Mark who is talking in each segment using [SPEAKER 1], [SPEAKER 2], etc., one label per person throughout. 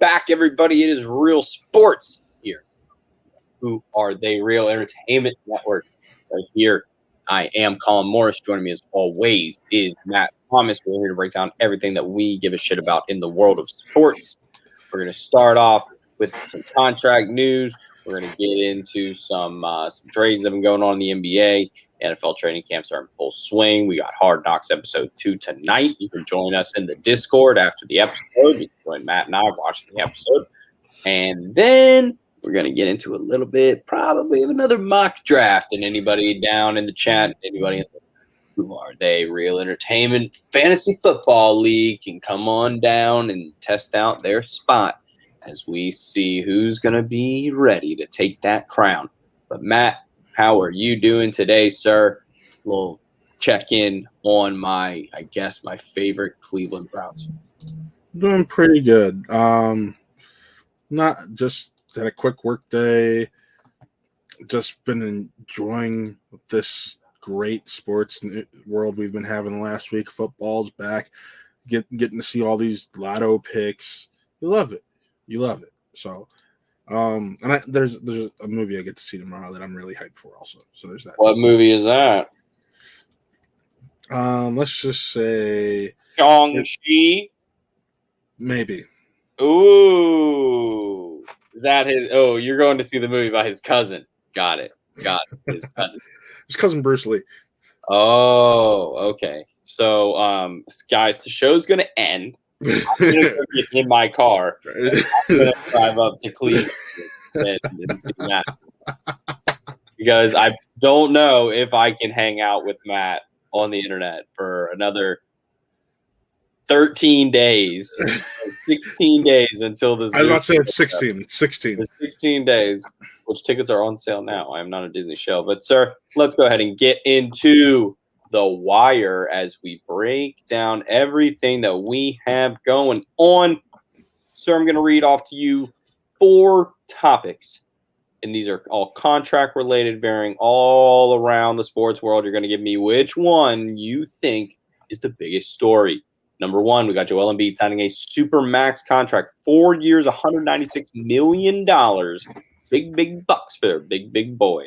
[SPEAKER 1] back, everybody. It is Real Sports here. Who are they? Real Entertainment Network right here. I am Colin Morris. Joining me as always is Matt Thomas. We're here to break down everything that we give a shit about in the world of sports. We're going to start off with some contract news. We're going to get into some trades that have been going on in the NBA. NFL training camps are in full swing. We got Hard Knocks episode 2 tonight. You can join us in the Discord after the episode. You can join Matt and I watching the episode. And then we're going to get into a little bit probably of another mock draft. And anybody down in the chat, anybody in the Who Are They Real Entertainment Fantasy Football League can come on down and test out their spot as we see who's going to be ready to take that crown. But Matt, how are you doing today, sir? We'll check in on my favorite Cleveland Browns.
[SPEAKER 2] Doing pretty good. Not just had a quick work day. Just been enjoying this great sports world we've been having the last week. Football's back. Getting to see all these lotto picks. You love it. So, there's a movie I get to see tomorrow that I'm really hyped for also. So there's that.
[SPEAKER 1] What movie is that?
[SPEAKER 2] Let's just say
[SPEAKER 1] Shang-Chi?
[SPEAKER 2] Maybe.
[SPEAKER 1] Ooh. Is that his? Oh, you're going to see the movie about his cousin. Got it. His cousin.
[SPEAKER 2] His cousin Bruce Lee.
[SPEAKER 1] Oh, okay. So, guys, the show's going to end. I'm going to get in my car. I'm going to drive up to Cleveland and see Matt. Because I don't know if I can hang out with Matt on the internet for another 13 days, 16 days until this.
[SPEAKER 2] I was about to say it's 16. It's 16.
[SPEAKER 1] It's 16 days, which tickets are on sale now. I am not a Disney show. But, sir, let's go ahead and get into the wire as we break down everything that we have going on. Sir, I'm going to read off to you 4 topics. And these are all contract related, varying all around the sports world. You're going to give me which one you think is the biggest story. Number 1, we got Joel Embiid signing a super max contract, 4 years, $196 million. Big bucks for their big boy.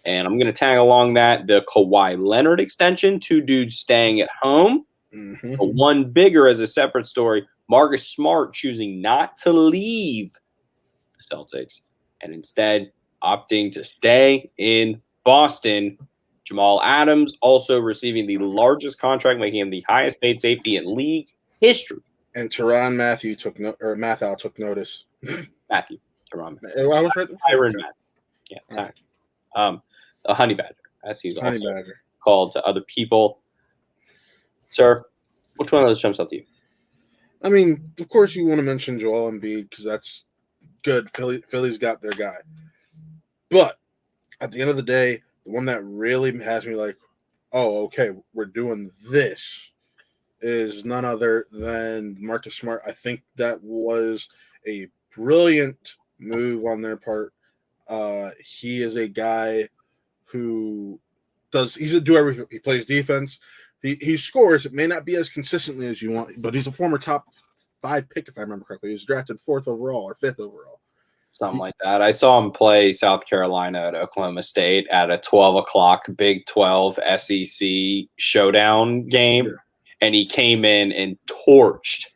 [SPEAKER 1] And I'm going to tag along that the Kawhi Leonard extension, 2 dudes staying at home.
[SPEAKER 2] Mm-hmm.
[SPEAKER 1] But one bigger as a separate story, Marcus Smart choosing not to leave the Celtics and instead opting to stay in Boston. Jamal Adams also receiving the largest contract, making him the highest paid safety in league history.
[SPEAKER 2] And Tyrann Mathieu took notice.
[SPEAKER 1] Matthew. Tyrann.
[SPEAKER 2] I was right.
[SPEAKER 1] Tyrann Mathieu. Yeah. Right. A honey badger, as he's also called to other people. Sir, which one of those jumps out to you?
[SPEAKER 2] I mean, of course you want to mention Joel Embiid because that's good. Philly's got their guy. But at the end of the day, the one that really has me like, oh, okay, we're doing this is none other than Marcus Smart. I think that was a brilliant move on their part. He is a guy who he's a do everything. He plays defense. He scores. It may not be as consistently as you want, but he's a former top 5 pick, if I remember correctly. He was drafted 4th overall or 5th overall.
[SPEAKER 1] Something like that. I saw him play South Carolina at Oklahoma State at a 12 o'clock Big 12 SEC showdown game, and he came in and torched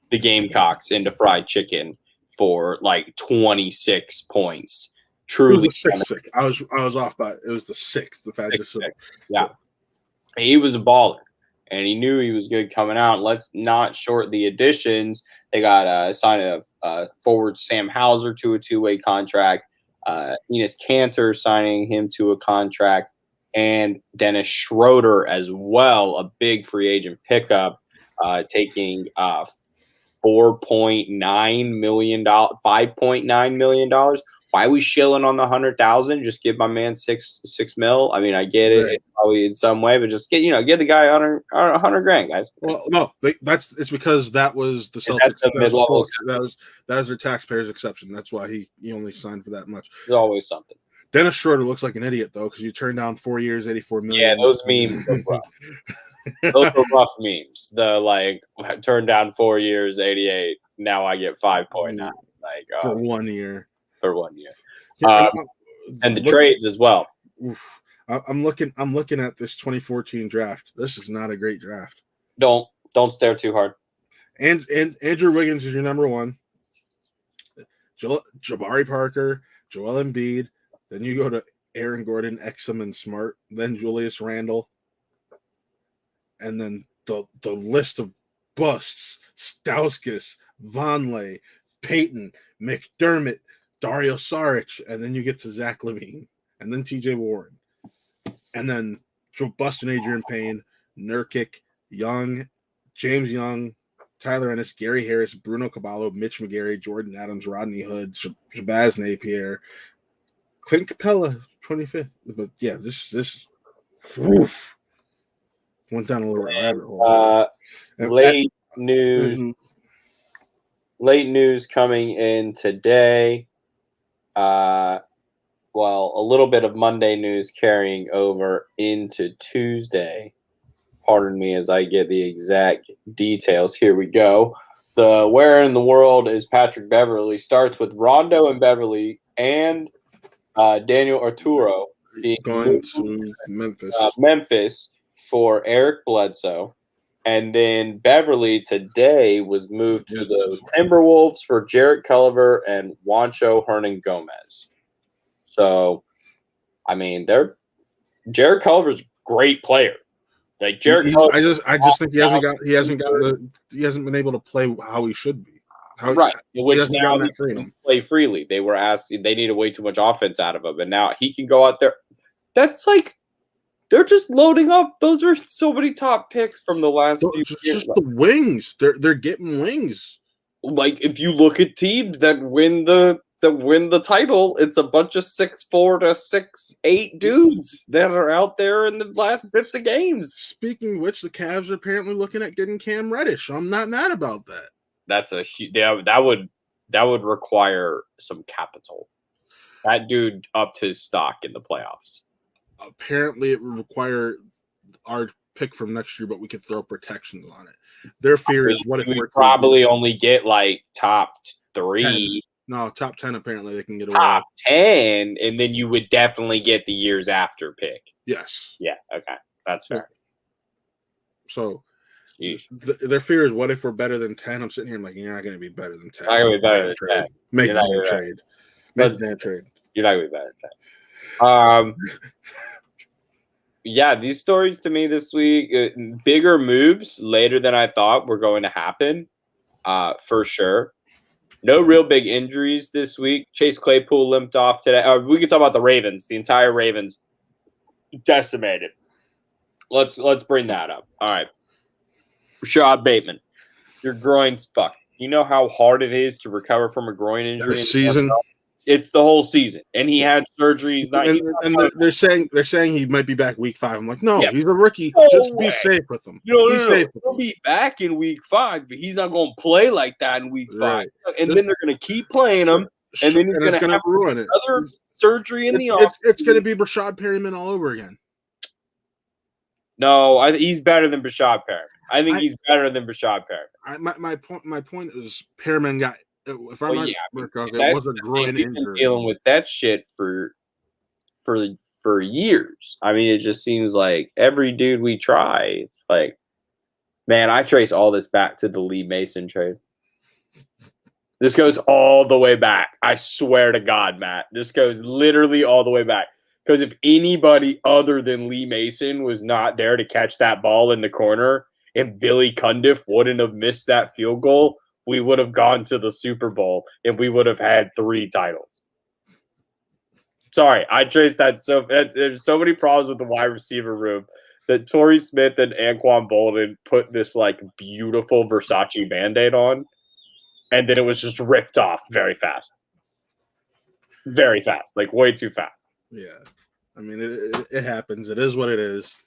[SPEAKER 1] the Gamecocks into fried chicken for like 26 points. Truly,
[SPEAKER 2] I was off by it was the 6th. The fact
[SPEAKER 1] yeah, he was a baller, and he knew he was good coming out. Let's not short the additions. They got a sign of forward Sam Hauser to a 2-way contract. Enes Kanter signing him to a contract, and Dennis Schroeder as well, a big free agent pickup, taking $4.9 million, $5.9 million. Why are we shilling on the 100,000? Just give my man six mil. I mean, I get it,
[SPEAKER 2] right.
[SPEAKER 1] Probably in some way, but just get the guy 100 grand, guys.
[SPEAKER 2] Well, no, it's because that was the Celtics. That was their taxpayers' exception. That's why he only signed for that much.
[SPEAKER 1] There's always something.
[SPEAKER 2] Dennis Schroeder looks like an idiot though, because you turned down 4 years, $84 million.
[SPEAKER 1] Yeah, those memes are rough. Those were rough memes. The turn down 4 years, 88. now I get 5.9 like
[SPEAKER 2] for 1 year.
[SPEAKER 1] For 1 year.
[SPEAKER 2] Yeah,
[SPEAKER 1] and the trades as well.
[SPEAKER 2] Oof. I'm looking at this 2014 draft. This is not a great draft.
[SPEAKER 1] Don't stare too hard.
[SPEAKER 2] And Andrew Wiggins is your number one. Jabari Parker, Joel Embiid. Then you go to Aaron Gordon, Exum, and Smart. Then Julius Randle. And then the list of busts: Stauskas, Vonleh, Peyton, McDermott, Dario Saric, and then you get to Zach LaVine, and then TJ Warren. And then Bustin' Adrian Payne, Nurkic, Young, James Young, Tyler Ennis, Gary Harris, Bruno Caballo, Mitch McGarry, Jordan Adams, Rodney Hood, Shabazz Napier, Clint Capella, 25th. But yeah, this went down a little rabbit hole.
[SPEAKER 1] Late news coming in today. Well, a little bit of Monday news carrying over into Tuesday. Pardon me as I get the exact details. Here we go. The Where in the World is Patrick Beverley starts with Rondo and Beverley and Daniel Arturo being
[SPEAKER 2] going to
[SPEAKER 1] Memphis for Eric Bledsoe. And then Beverley today was moved to the Timberwolves for Jarrett Culver and Juancho Hernan-Gomez. So, I mean, Jarrett Culver's a great player. Like Jarrett Culver,
[SPEAKER 2] I just think he hasn't been able to play how he should be.
[SPEAKER 1] Right, which now he can play freely. They were asked, they needed way too much offense out of him, and now he can go out there. That's like they're just loading up. Those are so many top picks from the last few years.
[SPEAKER 2] Just the wings. They're getting wings.
[SPEAKER 1] Like if you look at teams that win the title, it's a bunch of 6'4" to 6'8" dudes that are out there in the last bits of games.
[SPEAKER 2] Speaking of which, the Cavs are apparently looking at getting Cam Reddish. I'm not mad about that.
[SPEAKER 1] That's that would require some capital. That dude upped his stock in the playoffs.
[SPEAKER 2] Apparently, it would require our pick from next year, but we could throw protections on it. Their fear is what if we
[SPEAKER 1] probably only get like top 3.
[SPEAKER 2] 10. No, top 10. Apparently, they can get away.
[SPEAKER 1] Top 10, and then you would definitely get the years after pick.
[SPEAKER 2] Yes.
[SPEAKER 1] Yeah. Okay, that's fair.
[SPEAKER 2] So. Their fear is, what if we're better than 10? I'm sitting here, I'm like, you're not going to be better than 10.
[SPEAKER 1] Not going to be better than 10.
[SPEAKER 2] Make the damn trade. Make the damn trade.
[SPEAKER 1] You're not going to be better than 10. Yeah, these stories to me this week, bigger moves later than I thought were going to happen, for sure. No real big injuries this week. Chase Claypool limped off today. We can talk about the Ravens. The entire Ravens decimated. Let's bring that up. All right. Rashad Bateman, your groin's fucked. You know how hard it is to recover from a groin injury?
[SPEAKER 2] Season?
[SPEAKER 1] It's the whole season, and he had surgery.
[SPEAKER 2] They're saying he might be back week 5. I'm like, no, he's a rookie. Just be safe with him.
[SPEAKER 1] He'll be back in week 5, but he's not going to play like that in week 5. And then they're going to keep playing him, and then he's going to have
[SPEAKER 2] ruin it.
[SPEAKER 1] Another surgery in the office.
[SPEAKER 2] It's going to be Brashad Perryman all over again.
[SPEAKER 1] No, he's better than Brashad Perryman. I think he's better than Brashad Perryman.
[SPEAKER 2] My point is Perryman got. If I'm it was a groin injury.
[SPEAKER 1] We've been dealing with that shit for years. I mean, it just seems like every dude we try, it's like, man, I trace all this back to the Lee Mason trade. This goes all the way back. I swear to God, Matt. This goes literally all the way back. Because if anybody other than Lee Mason was not there to catch that ball in the corner, and Billy Cundiff wouldn't have missed that field goal, we would have gone to the Super Bowl and we would have had 3 titles. Sorry, I traced that. So there's so many problems with the wide receiver room that Torrey Smith and Anquan Bolden put this like beautiful Versace Band-Aid on, and then it was just ripped off very fast. Very fast, like way too fast.
[SPEAKER 2] Yeah. I mean, it happens. It is what it is.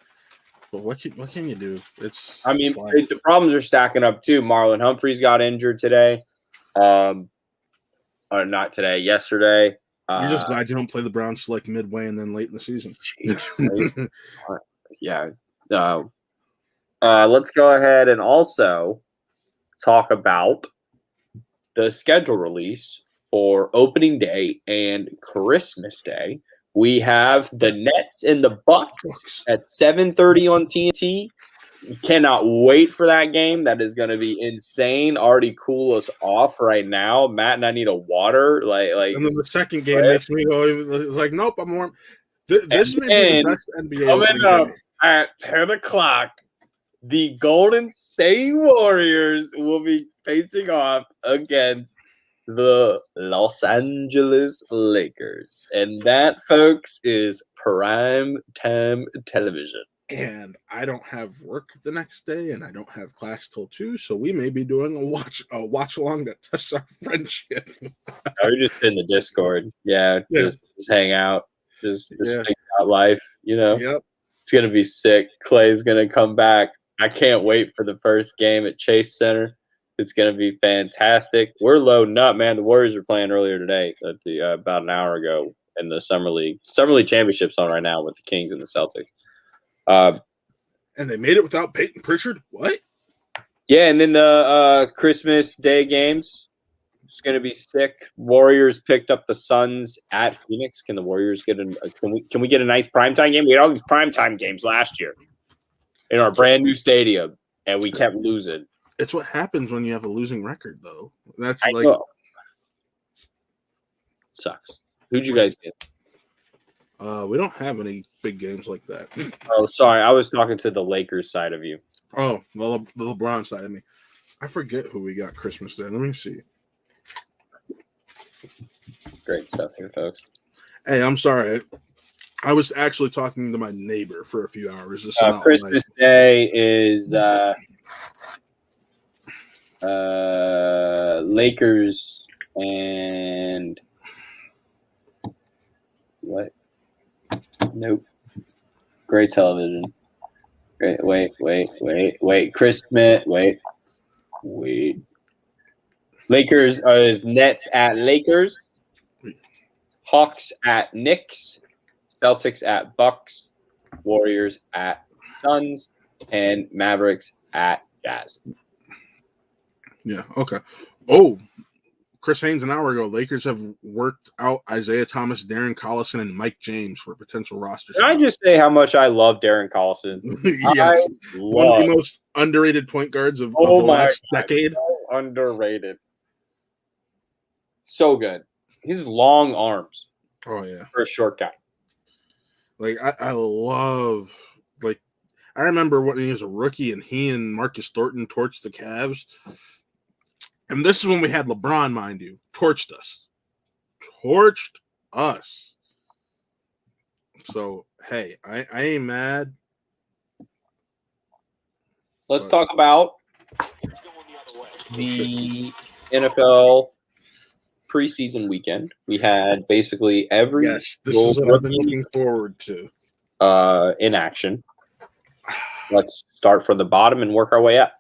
[SPEAKER 2] But what can you do?
[SPEAKER 1] The problems are stacking up too. Marlon Humphreys got injured today. Or not today, yesterday.
[SPEAKER 2] You're just glad you don't play the Browns like midway and then late in the season.
[SPEAKER 1] Yeah. Let's go ahead and also talk about the schedule release for opening day and Christmas Day. We have the Nets and the Bucks at 7:30 on TNT. Cannot wait for that game. That is going to be insane. Already cool us off right now. Matt and I need a water.
[SPEAKER 2] And then the second game makes me go, like, nope, I'm warm. This may be the best NBA opening
[SPEAKER 1] up
[SPEAKER 2] day.
[SPEAKER 1] At 10 o'clock, the Golden State Warriors will be facing off against the Los Angeles Lakers. And that, folks, is prime time television.
[SPEAKER 2] And I don't have work the next day, and I don't have class till 2, so we may be doing a watch along that tests our friendship.
[SPEAKER 1] Or just in the Discord, just hang out, just figure out life.
[SPEAKER 2] Yep.
[SPEAKER 1] It's gonna be sick. Clay's gonna come back. I can't wait for the first game at Chase Center. It's gonna be fantastic. We're loading up, man. The Warriors were playing earlier today, about an hour ago, in the Summer League. Summer League Championship's on right now with the Kings and the Celtics.
[SPEAKER 2] And they made it without Peyton Pritchard? What?
[SPEAKER 1] Yeah, and then the Christmas Day games. It's going to be sick. Warriors picked up the Suns at Phoenix. Can the Warriors get can we get a nice primetime game? We had all these primetime games last year in our brand new stadium, and we kept losing.
[SPEAKER 2] It's what happens when you have a losing record, though. That's
[SPEAKER 1] sucks. Who'd you guys get?
[SPEAKER 2] We don't have any big games like that.
[SPEAKER 1] Oh, sorry. I was talking to the Lakers side of you.
[SPEAKER 2] Oh, the LeBron side of me. I forget who we got Christmas Day. Let me see.
[SPEAKER 1] Great stuff here, folks.
[SPEAKER 2] Hey, I'm sorry. I was actually talking to my neighbor for a few hours.
[SPEAKER 1] Christmas Day is Lakers and what? Nope. Great television. Great. Wait. Christmas. Wait. Lakers is Nets at Lakers. Hawks at Knicks. Celtics at Bucks. Warriors at Suns. And Mavericks at Jazz.
[SPEAKER 2] Yeah, okay. Oh, Chris Haynes an hour ago, Lakers have worked out Isaiah Thomas, Darren Collison, and Mike James for potential roster.
[SPEAKER 1] Can I just say how much I love Darren Collison?
[SPEAKER 2] Yes. One of the most underrated point guards of the last decade.
[SPEAKER 1] So underrated. So good. His long arms.
[SPEAKER 2] Oh, yeah.
[SPEAKER 1] For a short guy.
[SPEAKER 2] Like, I love, like, I remember when he was a rookie and he and Marcus Thornton torched the Cavs. And this is when we had LeBron, mind you, torched us. So, hey, I ain't mad.
[SPEAKER 1] Let's talk about the NFL preseason weekend. We had basically every
[SPEAKER 2] this is what I've been looking forward to.
[SPEAKER 1] In action. Let's start from the bottom and work our way up.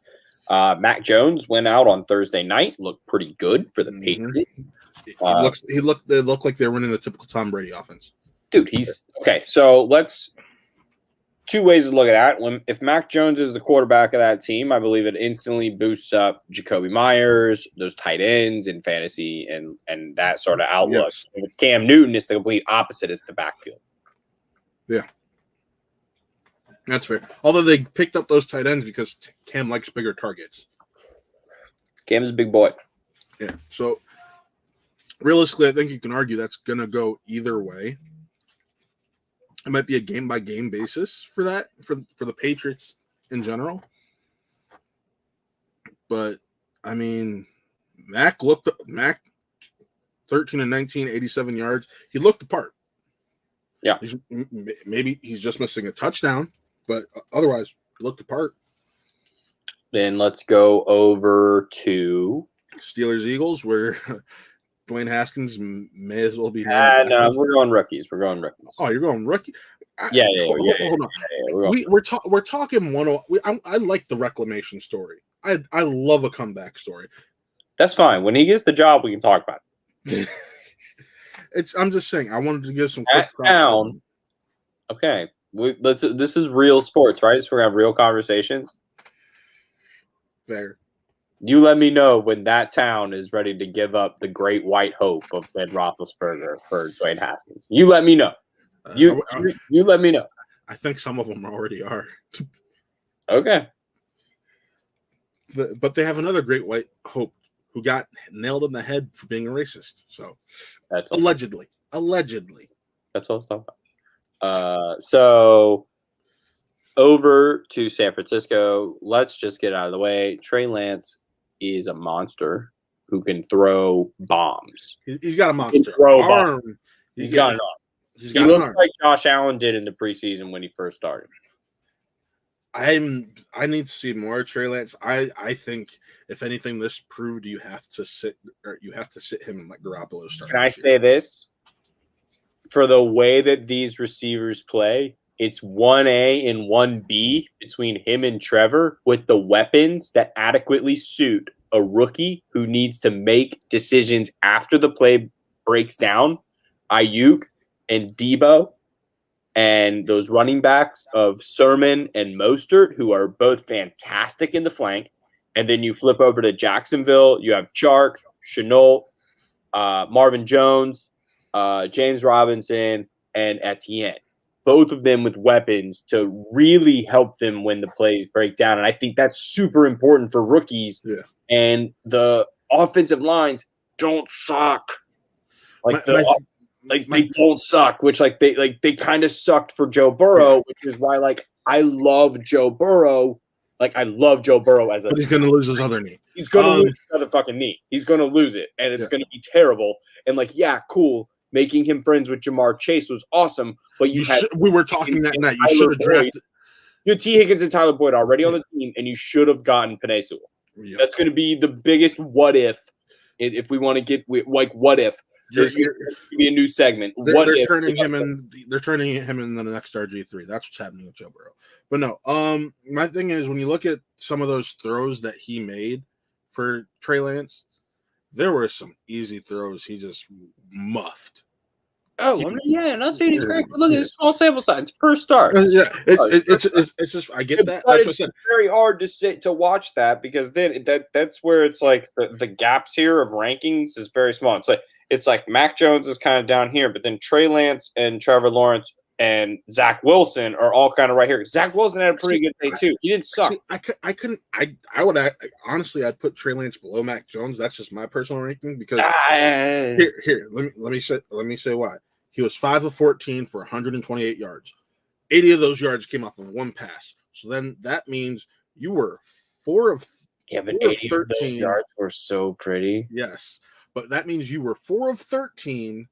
[SPEAKER 1] Mac Jones went out on Thursday night. Looked pretty good for the Patriots.
[SPEAKER 2] They look like they're running the typical Tom Brady offense.
[SPEAKER 1] Dude, he's okay. So let's two ways to look at that. If Mac Jones is the quarterback of that team, I believe it instantly boosts up Jacoby Myers, those tight ends in fantasy, and that sort of outlook.
[SPEAKER 2] Yes.
[SPEAKER 1] If it's Cam Newton, it's the complete opposite. It's the backfield.
[SPEAKER 2] Yeah. That's fair. Although they picked up those tight ends because Cam likes bigger targets.
[SPEAKER 1] Cam's a big boy.
[SPEAKER 2] Yeah. So realistically, I think you can argue that's going to go either way. It might be a game-by-game basis for that, for the Patriots in general. But, I mean, Mac 13 and 19, 87 yards. He looked the part.
[SPEAKER 1] Yeah.
[SPEAKER 2] Maybe he's just missing a touchdown, but otherwise, he looked the part.
[SPEAKER 1] Then let's go over to
[SPEAKER 2] Steelers-Eagles, where Dwayne Haskins may as well be.
[SPEAKER 1] No, we're going rookies.
[SPEAKER 2] Oh, you're going rookie?
[SPEAKER 1] Yeah.
[SPEAKER 2] Hold on. We're talking one. I like the reclamation story. I love a comeback story.
[SPEAKER 1] That's fine. When he gets the job, we can talk about it.
[SPEAKER 2] I'm just saying. I wanted to give some
[SPEAKER 1] quick down. Okay, this is real sports, right? So we're gonna have real conversations.
[SPEAKER 2] Fair.
[SPEAKER 1] You let me know when that town is ready to give up the great white hope of Ben Roethlisberger for Dwayne Haskins. You let me know. You let me know.
[SPEAKER 2] I think some of them already are.
[SPEAKER 1] Okay.
[SPEAKER 2] But they have another great white hope who got nailed in the head for being a racist. So
[SPEAKER 1] that's
[SPEAKER 2] allegedly.
[SPEAKER 1] That's what I was talking about. So over to San Francisco. Let's just get out of the way. Trey Lance is a monster who can throw bombs.
[SPEAKER 2] He's got a monster
[SPEAKER 1] arm. He's got an arm. He looks like Josh Allen did in the preseason when he first started.
[SPEAKER 2] I need to see more Trey Lance. I think if anything, this proved you have to sit him and let Garoppolo start.
[SPEAKER 1] Can I say this? For the way that these receivers play, it's 1A and 1B between him and Trevor with the weapons that adequately suit a rookie who needs to make decisions after the play breaks down. Ayuk and Debo and those running backs of Sermon and Mostert, who are both fantastic in the flank. And then you flip over to Jacksonville. You have Chark, Shenault, Marvin Jones, James Robinson, and Etienne. Both of them with weapons to really help them when the plays break down. And I think that's super important for rookies.
[SPEAKER 2] Yeah.
[SPEAKER 1] And the offensive lines don't suck. They don't suck, which they kind of sucked for Joe Burrow, which is why I love Joe Burrow. I love Joe Burrow but
[SPEAKER 2] he's going to lose his other knee.
[SPEAKER 1] He's going to lose his other fucking knee. He's going to lose it, and it's going to be terrible. And cool. Making him friends with Jamar Chase was awesome, but
[SPEAKER 2] we were talking that night. You should have drafted.
[SPEAKER 1] You had T. Higgins and Tyler Boyd already on the team, and you should have gotten Penei Sewell. Yep. That's going to be the biggest what if we want to get what if. There's going to be a new segment.
[SPEAKER 2] They're turning him in the next RG3. That's what's happening with Joe Burrow. But no, my thing is when you look at some of those throws that he made for Trey Lance, there were some easy throws he just muffed.
[SPEAKER 1] Oh, not saying he's great, but look at this small sample size. First start.
[SPEAKER 2] Yeah, it's just I get that. That's what I said.
[SPEAKER 1] It's very hard to watch that because then that's where it's the gaps here of rankings is very small. It's like Mac Jones is kind of down here, but then Trey Lance and Trevor Lawrence and Zach Wilson are all kind of right here. Zach Wilson had a pretty good day too. He didn't suck.
[SPEAKER 2] Honestly, I'd put Trey Lance below Mac Jones. That's just my personal ranking because here, let me say why. He was 5 of 14 for 128 yards. 80 of those yards came off of one pass. So then that means you were 4 of
[SPEAKER 1] 13. 80 of those yards were so pretty.
[SPEAKER 2] Yes. But that means you were 4 of 13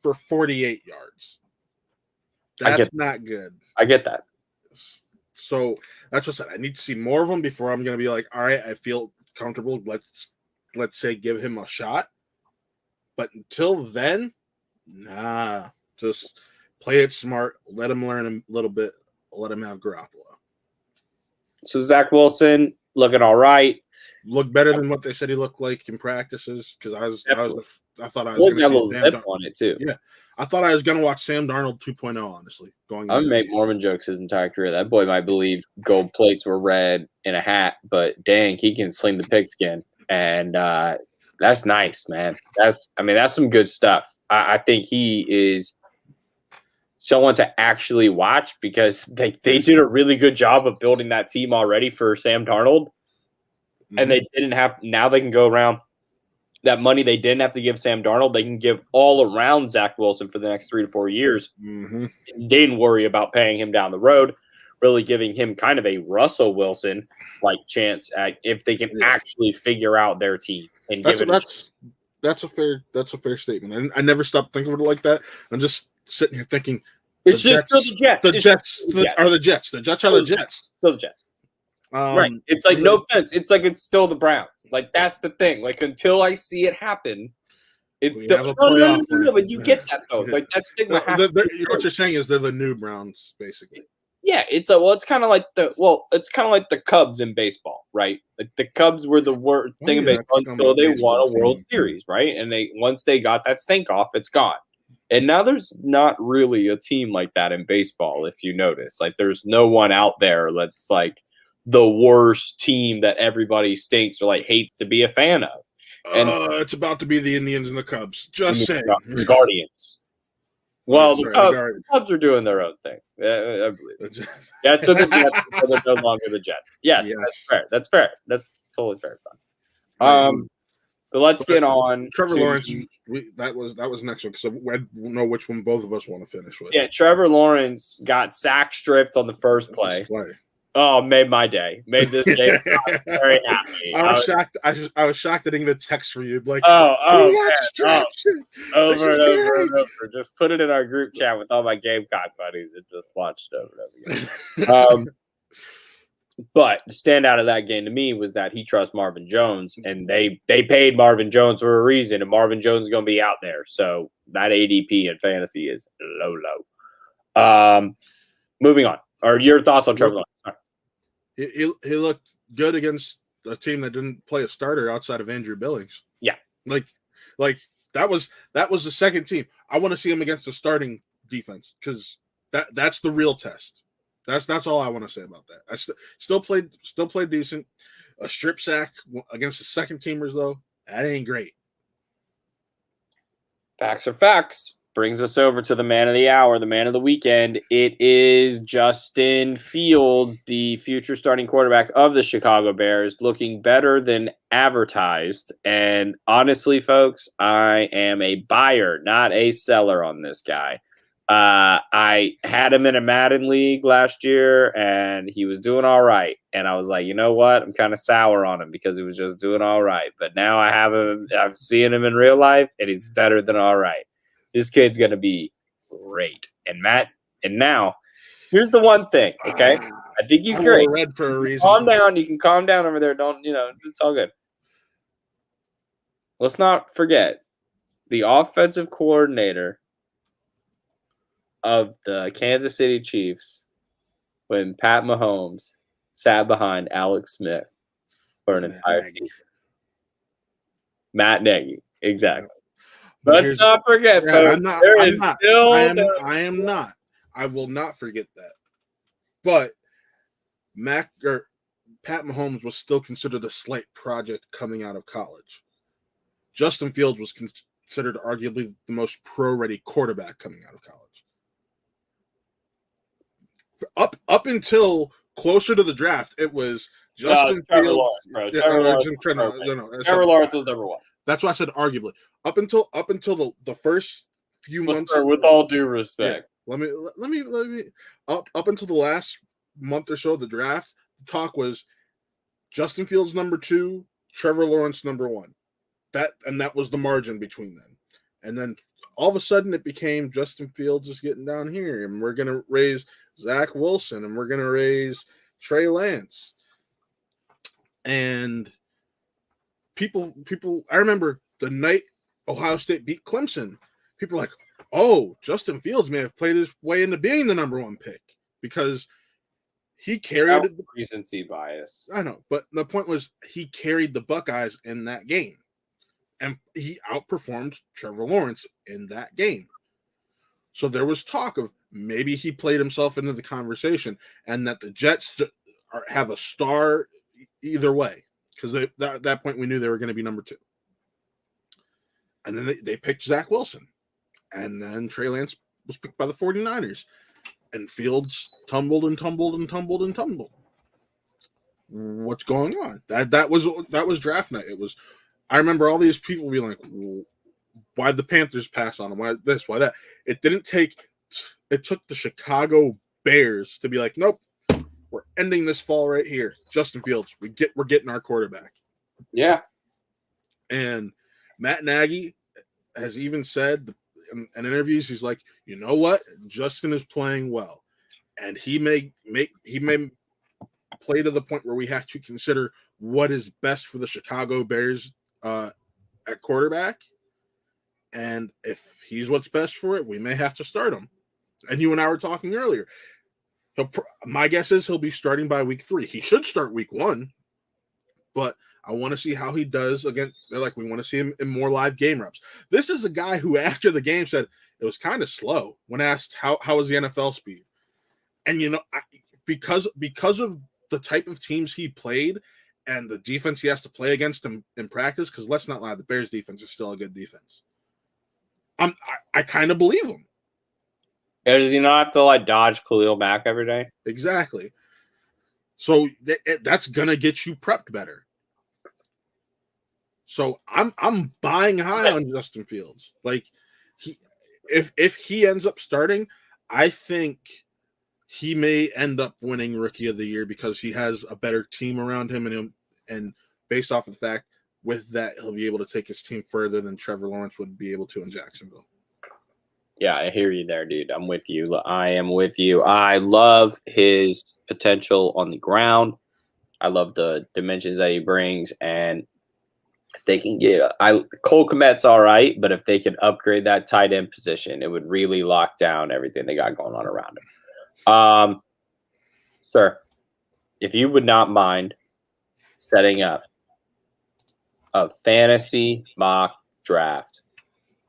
[SPEAKER 2] for 48 yards. That's not good.
[SPEAKER 1] I get that.
[SPEAKER 2] So that's what I said. I need to see more of them before I'm going to be like, all right, I feel comfortable. Let's say give him a shot. But until then, nah. Just play it smart. Let him learn a little bit. Let him have Garoppolo.
[SPEAKER 1] So Zach Wilson looking all right.
[SPEAKER 2] Look better than what they said he looked like in practices because I thought I
[SPEAKER 1] was going to see Sam on it too.
[SPEAKER 2] Yeah, I thought I was going to watch Sam Darnold 2.0. Honestly,
[SPEAKER 1] I'm gonna make Mormon jokes his entire career. That boy might believe gold plates were red in a hat, but dang, he can sling the pigskin, and that's nice, man. That's some good stuff. I think he is someone to actually watch because they did a really good job of building that team already for Sam Darnold. And they didn't have – now they can go around that money they didn't have to give Sam Darnold. They can give all around Zach Wilson for the next 3 to 4 years.
[SPEAKER 2] Mm-hmm.
[SPEAKER 1] They didn't worry about paying him down the road, really giving him kind of a Russell Wilson-like chance at if they can actually figure out their team. And
[SPEAKER 2] that's a fair statement. I never stopped thinking of it like that. I'm just sitting here thinking
[SPEAKER 1] it's just still the Jets.
[SPEAKER 2] The Jets are the Jets. The Jets are the Jets.
[SPEAKER 1] Still the Jets. Right. It's no offense. It's it's still the Browns. That's the thing. Until I see it happen, it's still no. But you get that though. That's stigma.
[SPEAKER 2] What you're saying is they're the new Browns, basically.
[SPEAKER 1] Yeah, it's kind of like the Cubs in baseball, right? The Cubs were the worst thing in baseball until they won a World Series, right? And once they got that stink off, it's gone. And now there's not really a team like that in baseball, if you notice. There's no one out there that's the worst team that everybody stinks or like hates to be a fan of. And
[SPEAKER 2] it's about to be the Indians and the Cubs. Just saying.
[SPEAKER 1] The Guardians. Well,
[SPEAKER 2] the
[SPEAKER 1] Cubs are doing their own thing. I believe. Yeah, to the Jets, but they're no longer the Jets. Yes, that's fair. That's fair. That's totally fair. But let's get on.
[SPEAKER 2] Trevor Lawrence. That was next one, so I don't know which one both of us want to finish with.
[SPEAKER 1] Yeah, Trevor Lawrence got sack stripped on the first play. Oh, made my day. Made this day very happy.
[SPEAKER 2] I was shocked. I was shocked I didn't get a text for you. Like,
[SPEAKER 1] over and over and over. Just put it in our group chat with all my Gamecock buddies and just watched it over and over again. But the standout of that game to me was that he trusts Marvin Jones, and they paid Marvin Jones for a reason, and Marvin Jones is going to be out there. So that ADP in fantasy is low. Moving on. Or your thoughts on Trevor Lawrence?
[SPEAKER 2] He looked good against a team that didn't play a starter outside of Andrew Billings.
[SPEAKER 1] Yeah.
[SPEAKER 2] Like that was the second team. I want to see him against a starting defense because that's the real test. That's all I want to say about that. I still played decent. A strip sack against the second teamers though, that ain't great.
[SPEAKER 1] Facts are facts. Brings us over to the man of the hour, the man of the weekend. It is Justin Fields, the future starting quarterback of the Chicago Bears, looking better than advertised. And honestly, folks, I am a buyer, not a seller on this guy. I had him in a Madden league last year, and he was doing all right. And I was like, you know what? I'm kind of sour on him because he was just doing all right. But now I have him. I'm seeing him in real life, and he's better than all right. This kid's going to be great. And now, here's the one thing, okay? I think he's great.
[SPEAKER 2] Red for a reason.
[SPEAKER 1] Calm down. You can calm down over there. Don't, it's all good. Let's not forget the offensive coordinator of the Kansas City Chiefs when Pat Mahomes sat behind Alex Smith for an entire season. Matt Nagy, exactly. Let's not forget, folks.
[SPEAKER 2] I am not. I will not forget that. But Pat Mahomes was still considered a slight project coming out of college. Justin Fields was considered arguably the most pro-ready quarterback coming out of college. Up until closer to the draft, it was Justin Fields.
[SPEAKER 1] Trevor Lawrence was number one.
[SPEAKER 2] That's why I said arguably. Up until the first few months.
[SPEAKER 1] With all due respect,
[SPEAKER 2] let me up until the last month or so of the draft, the talk was Justin Fields number 2, Trevor Lawrence number 1. That was the margin between them. And then all of a sudden it became Justin Fields is getting down here, and we're gonna raise Zach Wilson, and we're gonna raise Trey Lance. And people, I remember the night Ohio State beat Clemson, people were like, oh, Justin Fields may have played his way into being the number 1 pick because he carried
[SPEAKER 1] the recency bias.
[SPEAKER 2] I know, but the point was he carried the Buckeyes in that game, and he outperformed Trevor Lawrence in that game. So there was talk of maybe he played himself into the conversation, and that the Jets have a star either way, because at that point we knew they were going to be number 2. And then they picked Zach Wilson. And then Trey Lance was picked by the 49ers. And Fields tumbled and tumbled and tumbled and tumbled. What's going on? That was draft night. It was. I remember all these people being like, why'd the Panthers pass on him? Why this? Why that? It took the Chicago Bears to be like, nope, we're ending this fall right here. Justin Fields, we're getting our quarterback.
[SPEAKER 1] Yeah.
[SPEAKER 2] And Matt Nagy has even said in interviews, he's like, you know what? Justin is playing well. And he may play to the point where we have to consider what is best for the Chicago Bears at quarterback. And if he's what's best for it, we may have to start him. And you and I were talking earlier. My guess is he'll be starting by week 3. He should start week 1. But I want to see how he does against. They're like, we want to see him in more live game reps. This is a guy who, after the game, said it was kind of slow when asked how was the NFL speed, and because of the type of teams he played and the defense he has to play against him in practice, because let's not lie, the Bears defense is still a good defense. I kind of believe him.
[SPEAKER 1] Does he not have to like dodge Khalil Mack every day?
[SPEAKER 2] Exactly. So that's gonna get you prepped better. So I'm buying high on Justin Fields. Like if he ends up starting, I think he may end up winning Rookie of the Year because he has a better team around him, and based off of the fact with that he'll be able to take his team further than Trevor Lawrence would be able to in Jacksonville.
[SPEAKER 1] Yeah, I hear you there, dude. I'm with you. I am with you. I love his potential on the ground. I love the dimensions that he brings, and if they can get Cole Kmet's all right, but if they can upgrade that tight end position, it would really lock down everything they got going on around him. Sir, if you would not mind setting up a fantasy mock draft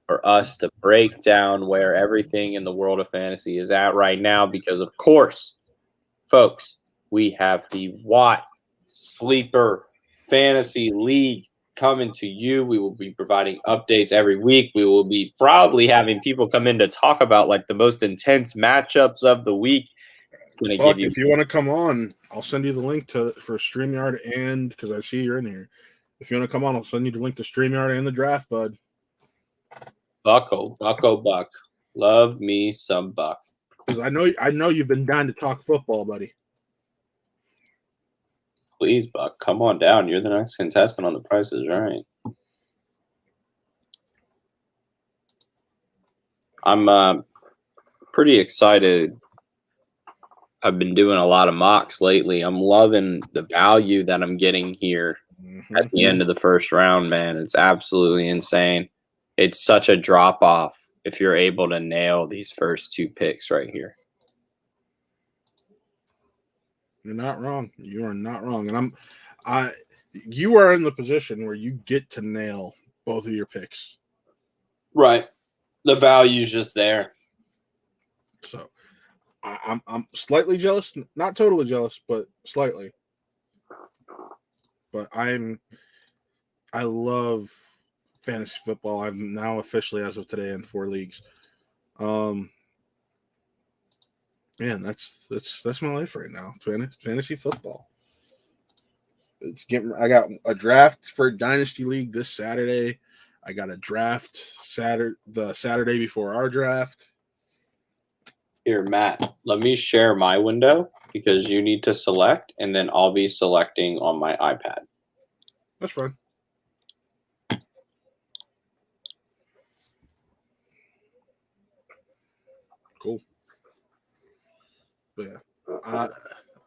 [SPEAKER 1] for us to break down where everything in the world of fantasy is at right now, because of course, folks, we have the Watt Sleeper Fantasy League coming to you. We will be providing updates every week. We will be probably having people come in to talk about like the most intense matchups of the week.
[SPEAKER 2] Buck, if you want to come on, I'll send you the link for StreamYard, and because I see you're in here. If you want to come on, I'll send you the link to StreamYard and the draft, bud.
[SPEAKER 1] Bucko, Buck. Love me some Buck.
[SPEAKER 2] Because I know you've been dying to talk football, buddy.
[SPEAKER 1] Please, Buck, come on down. You're the next contestant on The Price is Right. I'm pretty excited. I've been doing a lot of mocks lately. I'm loving the value that I'm getting here at the end of the first round, man. It's absolutely insane. It's such a drop off if you're able to nail these first two picks right here.
[SPEAKER 2] You're not wrong. You are not wrong. And you are in the position where you get to nail both of your picks.
[SPEAKER 1] Right. The value's just there.
[SPEAKER 2] So I'm slightly jealous, not totally jealous, but slightly. But I love fantasy football. I'm now officially, as of today, in 4 leagues. Man, that's my life right now. Fantasy football. I got a draft for a dynasty league this Saturday. I got a draft the Saturday before our draft.
[SPEAKER 1] Here, Matt, let me share my window because you need to select, and then I'll be selecting on my iPad.
[SPEAKER 2] That's fine. Cool. But yeah,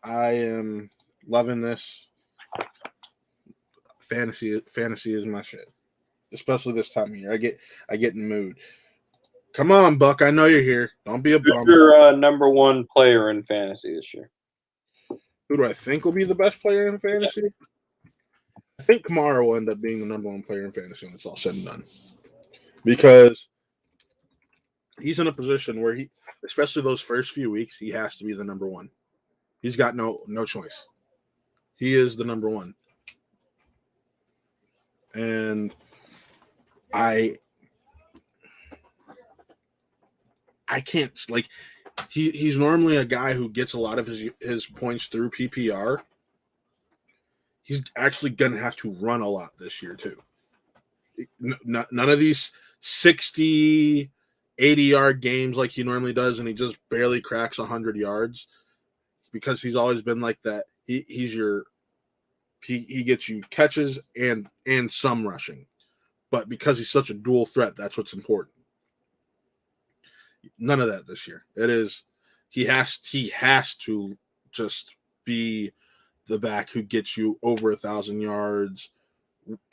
[SPEAKER 2] I am loving this. Fantasy is my shit, especially this time of year. I get in the mood. Come on, Buck. I know you're here. Don't be a bum.
[SPEAKER 1] Who's your number one player in fantasy this year?
[SPEAKER 2] Who do I think will be the best player in fantasy? Yeah. I think Kamara will end up being the number one player in fantasy when it's all said and done. Because he's in a position where especially those first few weeks, he has to be the number one. He's got no choice. He is the number one. And I can't, like, he's normally a guy who gets a lot of his points through PPR. He's actually going to have to run a lot this year too. None of these 60, 80-yard games like he normally does, and he just barely cracks 100 yards, because he's always been like that. He gets you catches and some rushing. But because he's such a dual threat, that's what's important. None of that this year. He has to just be the back who gets you over 1,000 yards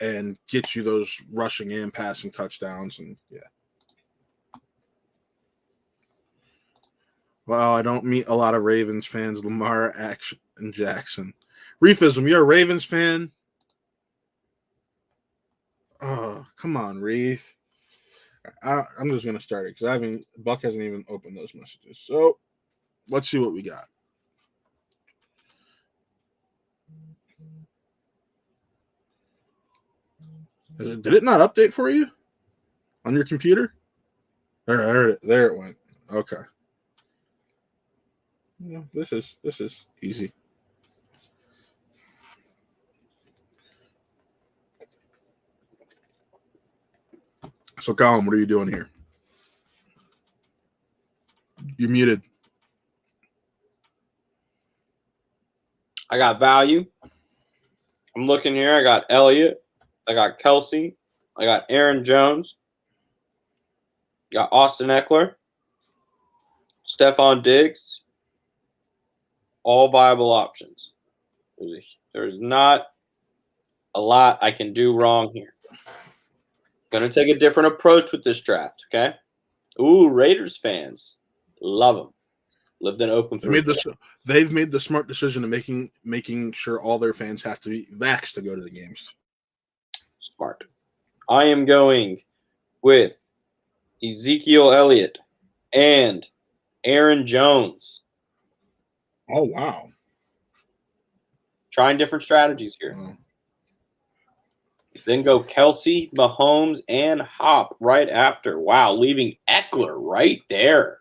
[SPEAKER 2] and gets you those rushing and passing touchdowns. And yeah. Well, I don't meet a lot of Ravens fans. Lamar, Action, and Jackson. Reefism, you're a Ravens fan? Oh, come on, Reef. I'm just gonna start it because Buck hasn't even opened those messages. So let's see what we got. Did it not update for you on your computer? There it went. Okay. Yeah, this is easy. So, Colin, what are you doing here? You're muted.
[SPEAKER 1] I got value. I'm looking here. I got Elliott. I got Kelsey. I got Aaron Jones. Got Austin Eckler. Stephon Diggs. All viable options. There's not a lot I can do wrong here. Going to take a different approach with this draft, okay? Ooh, Raiders fans. Love them. Lived in open.
[SPEAKER 2] They've made the smart decision of making sure all their fans have to be vaxxed to go to the games.
[SPEAKER 1] Smart. I am going with Ezekiel Elliott and Aaron Jones.
[SPEAKER 2] Oh, wow.
[SPEAKER 1] Trying different strategies here.
[SPEAKER 2] Oh.
[SPEAKER 1] Then go Kelsey, Mahomes, and Hop right after. Wow, leaving Eckler right there.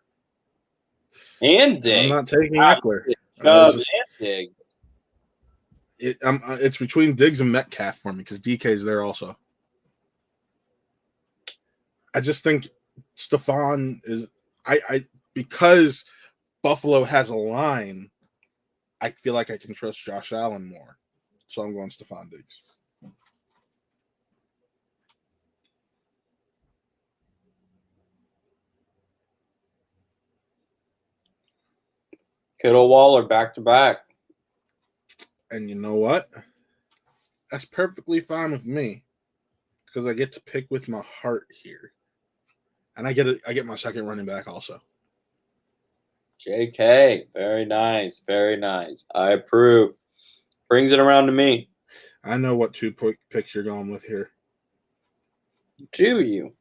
[SPEAKER 1] And Diggs.
[SPEAKER 2] I'm not taking Eckler.
[SPEAKER 1] And Diggs.
[SPEAKER 2] It's between Diggs and Metcalf for me because DK's there also. I just think Stephon is because Buffalo has a line, I feel like I can trust Josh Allen more. So I'm going Stephon Diggs.
[SPEAKER 1] Kittle, Waller back to back.
[SPEAKER 2] And you know what? That's perfectly fine with me because I get to pick with my heart here. And I get my second running back also.
[SPEAKER 1] JK. Very nice. Very nice. I approve. Brings it around to me.
[SPEAKER 2] I know what 2 picks you're going with here.
[SPEAKER 1] Do you?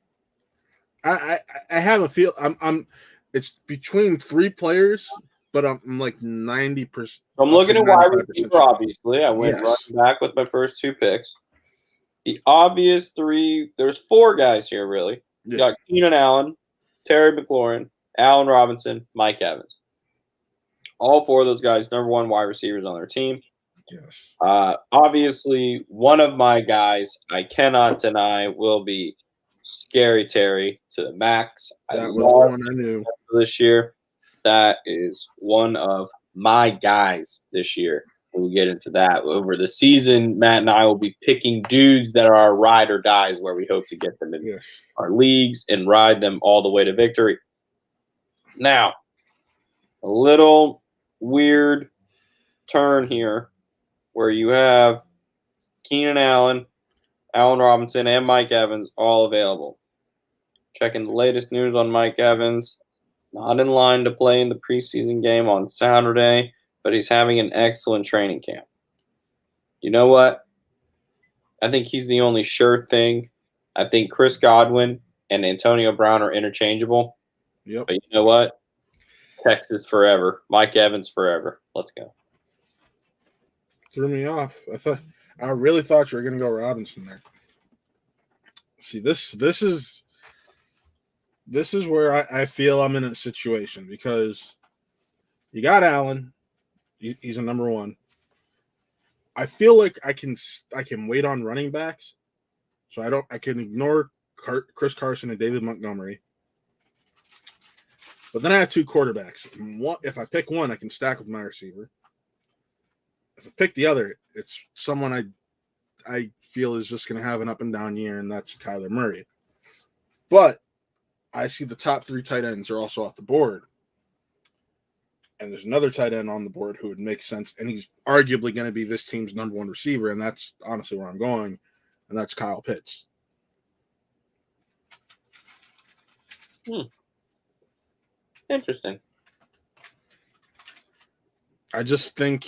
[SPEAKER 2] I have a feel I'm it's between 3 players, but I'm like 90%.
[SPEAKER 1] I'm looking at wide receiver, obviously. I went running back with my first 2 picks. The obvious 3, there's 4 guys here, really. You got Keenan Allen, Terry McLaurin, Allen Robinson, Mike Evans. All 4 of those guys, number 1 wide receivers on their team.
[SPEAKER 2] Yes.
[SPEAKER 1] Obviously, one of my guys, I cannot deny, will be Scary Terry to the max.
[SPEAKER 2] That was the one I knew.
[SPEAKER 1] This year. That is one of my guys this year. We'll get into that. Over the season, Matt and I will be picking dudes that are our ride or dies where we hope to get them in our leagues and ride them all the way to victory. Now, a little weird turn here where you have Keenan Allen, Allen Robinson, and Mike Evans all available. Checking the latest news on Mike Evans. Not in line to play in the preseason game on Saturday, but he's having an excellent training camp. You know what? I think he's the only sure thing. I think Chris Godwin and Antonio Brown are interchangeable.
[SPEAKER 2] Yep.
[SPEAKER 1] But you know what? Texas forever. Mike Evans forever. Let's go.
[SPEAKER 2] Threw me off. I really thought you were going to go Robinson there. See, this is where I feel I'm in a situation because you got Allen. He's a number 1. I feel like I can wait on running backs, so I can ignore Chris Carson and David Montgomery. But then I have 2 quarterbacks. If I pick one, I can stack with my receiver. If I pick the other, it's someone I feel is just going to have an up and down year, and that's Kyler Murray. But I see the top 3 tight ends are also off the board. And there's another tight end on the board who would make sense, and he's arguably going to be this team's number 1 receiver, and that's honestly where I'm going, and that's Kyle Pitts.
[SPEAKER 1] Interesting.
[SPEAKER 2] I just think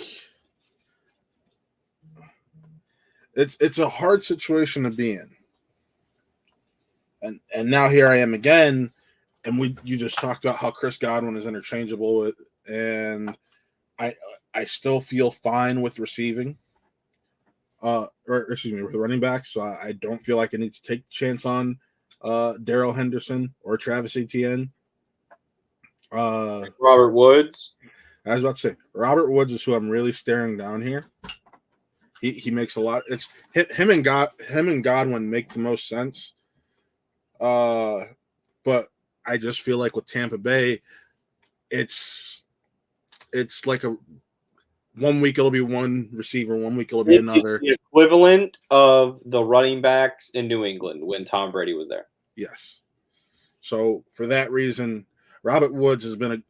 [SPEAKER 2] it's a hard situation to be in. And now here I am again, and you just talked about how Chris Godwin is interchangeable with, and I still feel fine with receiving. or excuse me, with running backs. So I don't feel like I need to take the chance on Darrell Henderson or Travis Etienne.
[SPEAKER 1] Robert Woods.
[SPEAKER 2] I was about to say Robert Woods is who I'm really staring down here. He makes a lot. It's him and Godwin make the most sense. But I just feel like with Tampa Bay, it's like a 1 week it'll be one receiver, 1 week it'll be another.
[SPEAKER 1] It's the equivalent of the running backs in New England when Tom Brady was there.
[SPEAKER 2] Yes. So for that reason, Robert Woods has been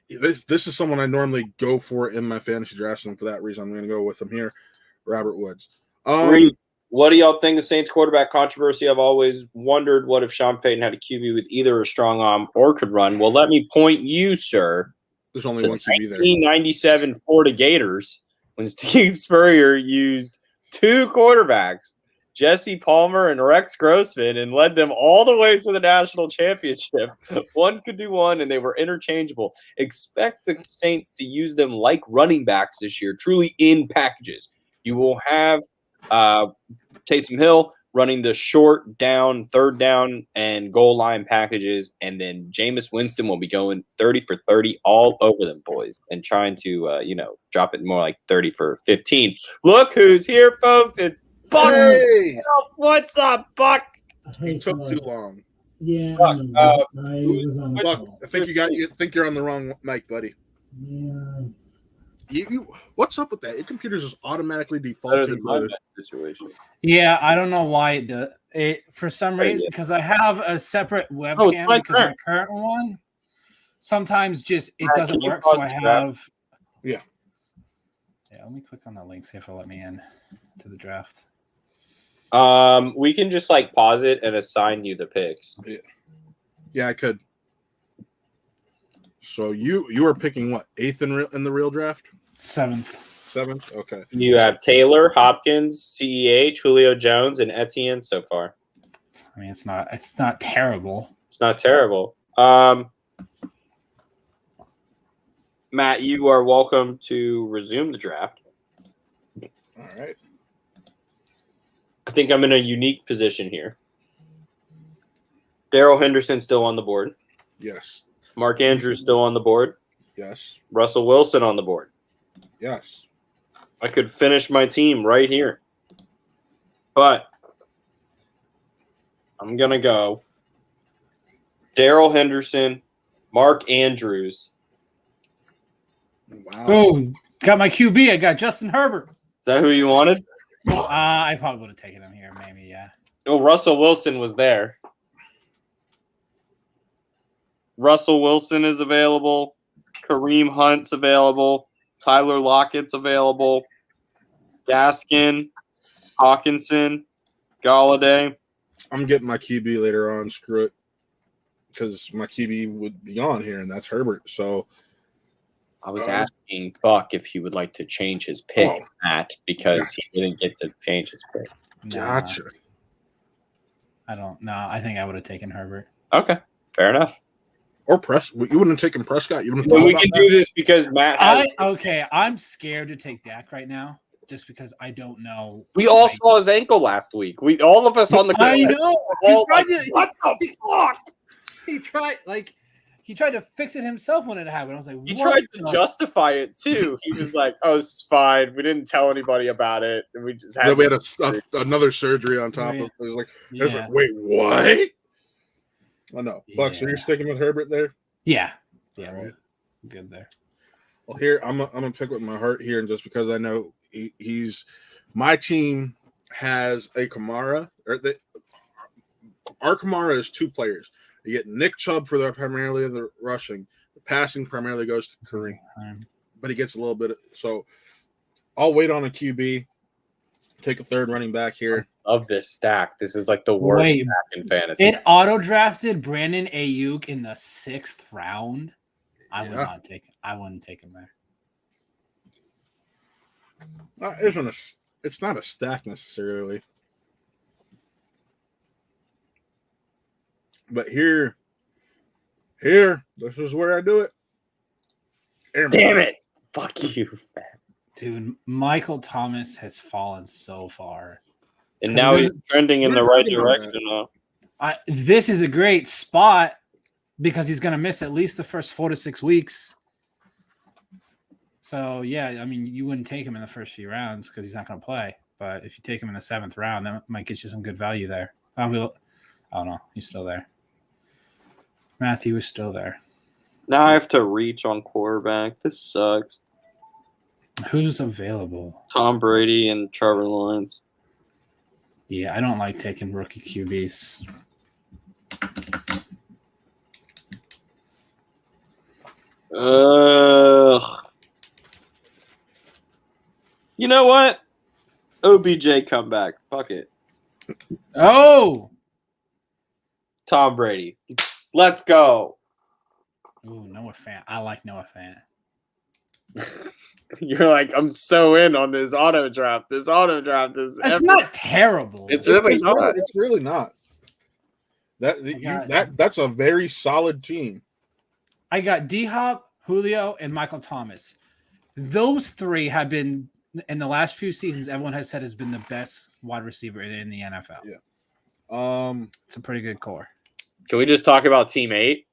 [SPEAKER 2] this is someone I normally go for in my fantasy drafts, and for that reason, I'm going to go with him here, Robert Woods.
[SPEAKER 1] What do y'all think of Saints quarterback controversy? I've always wondered what if Sean Payton had a QB with either a strong arm or could run. Well, let me point you, sir.
[SPEAKER 2] There's only one QB there.
[SPEAKER 1] 1997 Florida Gators when Steve Spurrier used two quarterbacks, Jesse Palmer and Rex Grossman, and led them all the way to the national championship. One could do one, and they were interchangeable. Expect the Saints to use them like running backs this year, truly in packages. You will have Taysom Hill running the short down, third down, and goal line packages, and then Jameis Winston will be going 30 for 30 all over them, boys, and trying to, drop it more like 30 for 15. Look who's here, folks, and Buck.
[SPEAKER 2] Hey!
[SPEAKER 1] What's up, Buck?
[SPEAKER 2] It took too long.
[SPEAKER 3] Yeah,
[SPEAKER 1] Buck,
[SPEAKER 2] Buck, I think you're on the wrong mic, buddy.
[SPEAKER 3] Yeah.
[SPEAKER 2] You what's up with that? Your computer's just automatically defaulting to this
[SPEAKER 1] situation.
[SPEAKER 3] Yeah, I don't know why it does it for some reason because I have a separate webcam because my current one sometimes just it doesn't work. So I have
[SPEAKER 2] Yeah,
[SPEAKER 3] let me click on the link, see if it'll let me in to the draft.
[SPEAKER 1] We can just like pause it and assign you the picks.
[SPEAKER 2] Yeah, I could. So you are picking what, 8th in the real draft?
[SPEAKER 3] 7th.
[SPEAKER 2] Okay.
[SPEAKER 1] You have Taylor, Hopkins, CEH, Julio Jones, and Etienne so far.
[SPEAKER 3] I mean, it's not terrible.
[SPEAKER 1] It's not terrible. Matt, you are welcome to resume the draft.
[SPEAKER 2] All right.
[SPEAKER 1] I think I'm in a unique position here. Darrell Henderson still on the board.
[SPEAKER 2] Yes.
[SPEAKER 1] Mark Andrews still on the board.
[SPEAKER 2] Yes.
[SPEAKER 1] Russell Wilson on the board.
[SPEAKER 2] Yes.
[SPEAKER 1] I could finish my team right here. But I'm going to go Darrell Henderson, Mark Andrews.
[SPEAKER 2] Wow.
[SPEAKER 3] Oh, got my QB. I got Justin Herbert.
[SPEAKER 1] Is that who you wanted?
[SPEAKER 3] I probably would have taken him here, maybe, yeah.
[SPEAKER 1] Oh, Russell Wilson was there. Russell Wilson is available. Kareem Hunt's available. Tyler Lockett's available. Gaskin, Hawkinson, Galladay.
[SPEAKER 2] I'm getting my QB later on. Screw it. Because my QB would be on here, and that's Herbert. So
[SPEAKER 1] I was asking Buck if he would like to change his pick, Matt, because he didn't get to change his pick.
[SPEAKER 2] Gotcha.
[SPEAKER 3] I don't know. I think I would have taken Herbert.
[SPEAKER 1] Okay, fair enough.
[SPEAKER 2] Or you wouldn't have taken Prescott. You wouldn't.
[SPEAKER 1] Well, we can do this because Matt.
[SPEAKER 3] I'm scared to take Dak right now, just because I don't know.
[SPEAKER 1] We all saw his ankle last week. All of us on the.
[SPEAKER 3] I know.
[SPEAKER 1] What the fuck?
[SPEAKER 3] He tried to fix it himself when it happened. I was like,
[SPEAKER 1] he tried to justify it too. He was like, "Oh, it's fine. We didn't tell anybody about it, and we just had."
[SPEAKER 2] We had another surgery on top of it. It was like, wait, what? Oh no, Buck. So you're sticking with Herbert there?
[SPEAKER 3] Yeah.
[SPEAKER 2] All right.
[SPEAKER 3] Good there.
[SPEAKER 2] Well, here I'm gonna pick with my heart here, and just because I know he's my team has a Kamara. Our Kamara is 2 players. You get Nick Chubb for primarily the rushing. The passing primarily goes to Kareem, but he gets a little bit. So I'll wait on a QB. Take a third running back here.
[SPEAKER 1] Of this stack, this is like the worst stack in fantasy.
[SPEAKER 3] It auto drafted Brandon Ayuk in the 6th round. I wouldn't take him there.
[SPEAKER 2] It's not a stack necessarily. But here, this is where I do it.
[SPEAKER 1] Damn it. Fuck you, man.
[SPEAKER 3] Dude, Michael Thomas has fallen so far.
[SPEAKER 1] And now he's trending in the right direction.
[SPEAKER 3] This is a great spot because he's going to miss at least the first 4 to 6 weeks. So, yeah, I mean, you wouldn't take him in the first few rounds because he's not going to play. But if you take him in the 7th round, that might get you some good value there. Oh, no, he's still there. Matthew is still there.
[SPEAKER 1] Now I have to reach on quarterback. This sucks.
[SPEAKER 3] Who's available?
[SPEAKER 1] Tom Brady and Trevor Lawrence.
[SPEAKER 3] Yeah, I don't like taking rookie QBs.
[SPEAKER 1] You know what? OBJ come back. Fuck it.
[SPEAKER 3] Oh!
[SPEAKER 1] Tom Brady. Let's go.
[SPEAKER 3] Ooh, Noah Fant. I like Noah Fant.
[SPEAKER 1] You're like, I'm so in on this auto draft. This auto draft is.
[SPEAKER 3] It's not terrible.
[SPEAKER 1] It's really not.
[SPEAKER 2] It's really not. That's a very solid team.
[SPEAKER 3] I got D-Hop, Julio, and Michael Thomas. Those three have been, in the last few seasons, everyone has said has been the best wide receiver in the NFL.
[SPEAKER 2] Yeah.
[SPEAKER 3] It's a pretty good core.
[SPEAKER 1] Can we just talk about Team 8?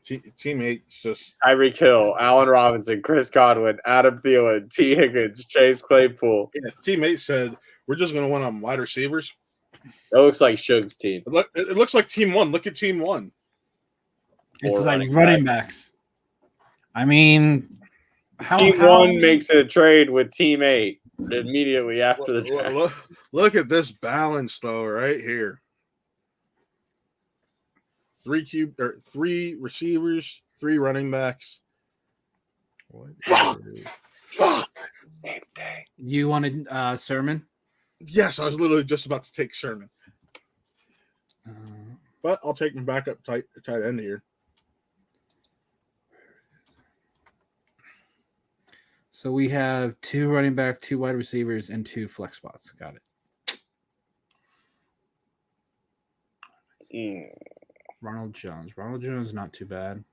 [SPEAKER 2] Team 8's just
[SPEAKER 1] Tyreek Hill, Allen Robinson, Chris Godwin, Adam Thielen, T. Higgins, Chase Claypool.
[SPEAKER 2] Yeah, Team 8 said we're just going to win on wide receivers.
[SPEAKER 1] That looks like Suge's team.
[SPEAKER 2] It looks like Team 1. Look at Team 1.
[SPEAKER 3] It's like running backs. I mean,
[SPEAKER 1] Team 1 makes a trade with Team 8 immediately after the draft.
[SPEAKER 2] Look at this balance, though, right here. 3 receivers, 3 running backs. Fuck.
[SPEAKER 1] Same thing.
[SPEAKER 3] You wanted Sermon?
[SPEAKER 2] Yes, I was literally just about to take Sherman. But I'll take him back up tight end here.
[SPEAKER 3] So we have 2 running back, 2 wide receivers, and 2 flex spots. Got it. Ronald Jones. Ronald Jones, not too bad.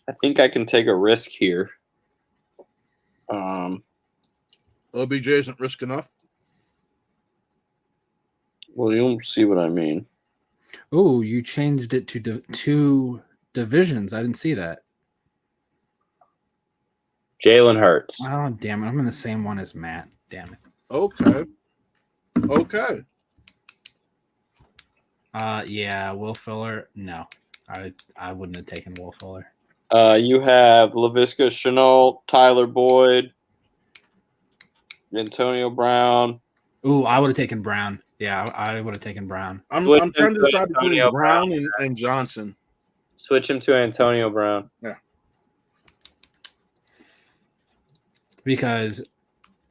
[SPEAKER 1] I think I can take a risk here.
[SPEAKER 2] OBJ isn't risk enough.
[SPEAKER 1] Well, you'll see what I mean.
[SPEAKER 3] Oh, you changed it to 2 divisions. I didn't see that.
[SPEAKER 1] Jalen Hurts.
[SPEAKER 3] Oh, damn it. I'm in the same one as Matt. Damn it.
[SPEAKER 2] Okay.
[SPEAKER 3] Yeah, Will Fuller. No, I wouldn't have taken Will Fuller.
[SPEAKER 1] You have Laviska Shenault, Tyler Boyd, Antonio Brown.
[SPEAKER 3] Ooh, I would have taken Brown. Yeah, I would have taken Brown.
[SPEAKER 2] I'm trying to decide between Brown and Johnson.
[SPEAKER 1] Switch him to Antonio Brown.
[SPEAKER 2] Yeah.
[SPEAKER 3] Because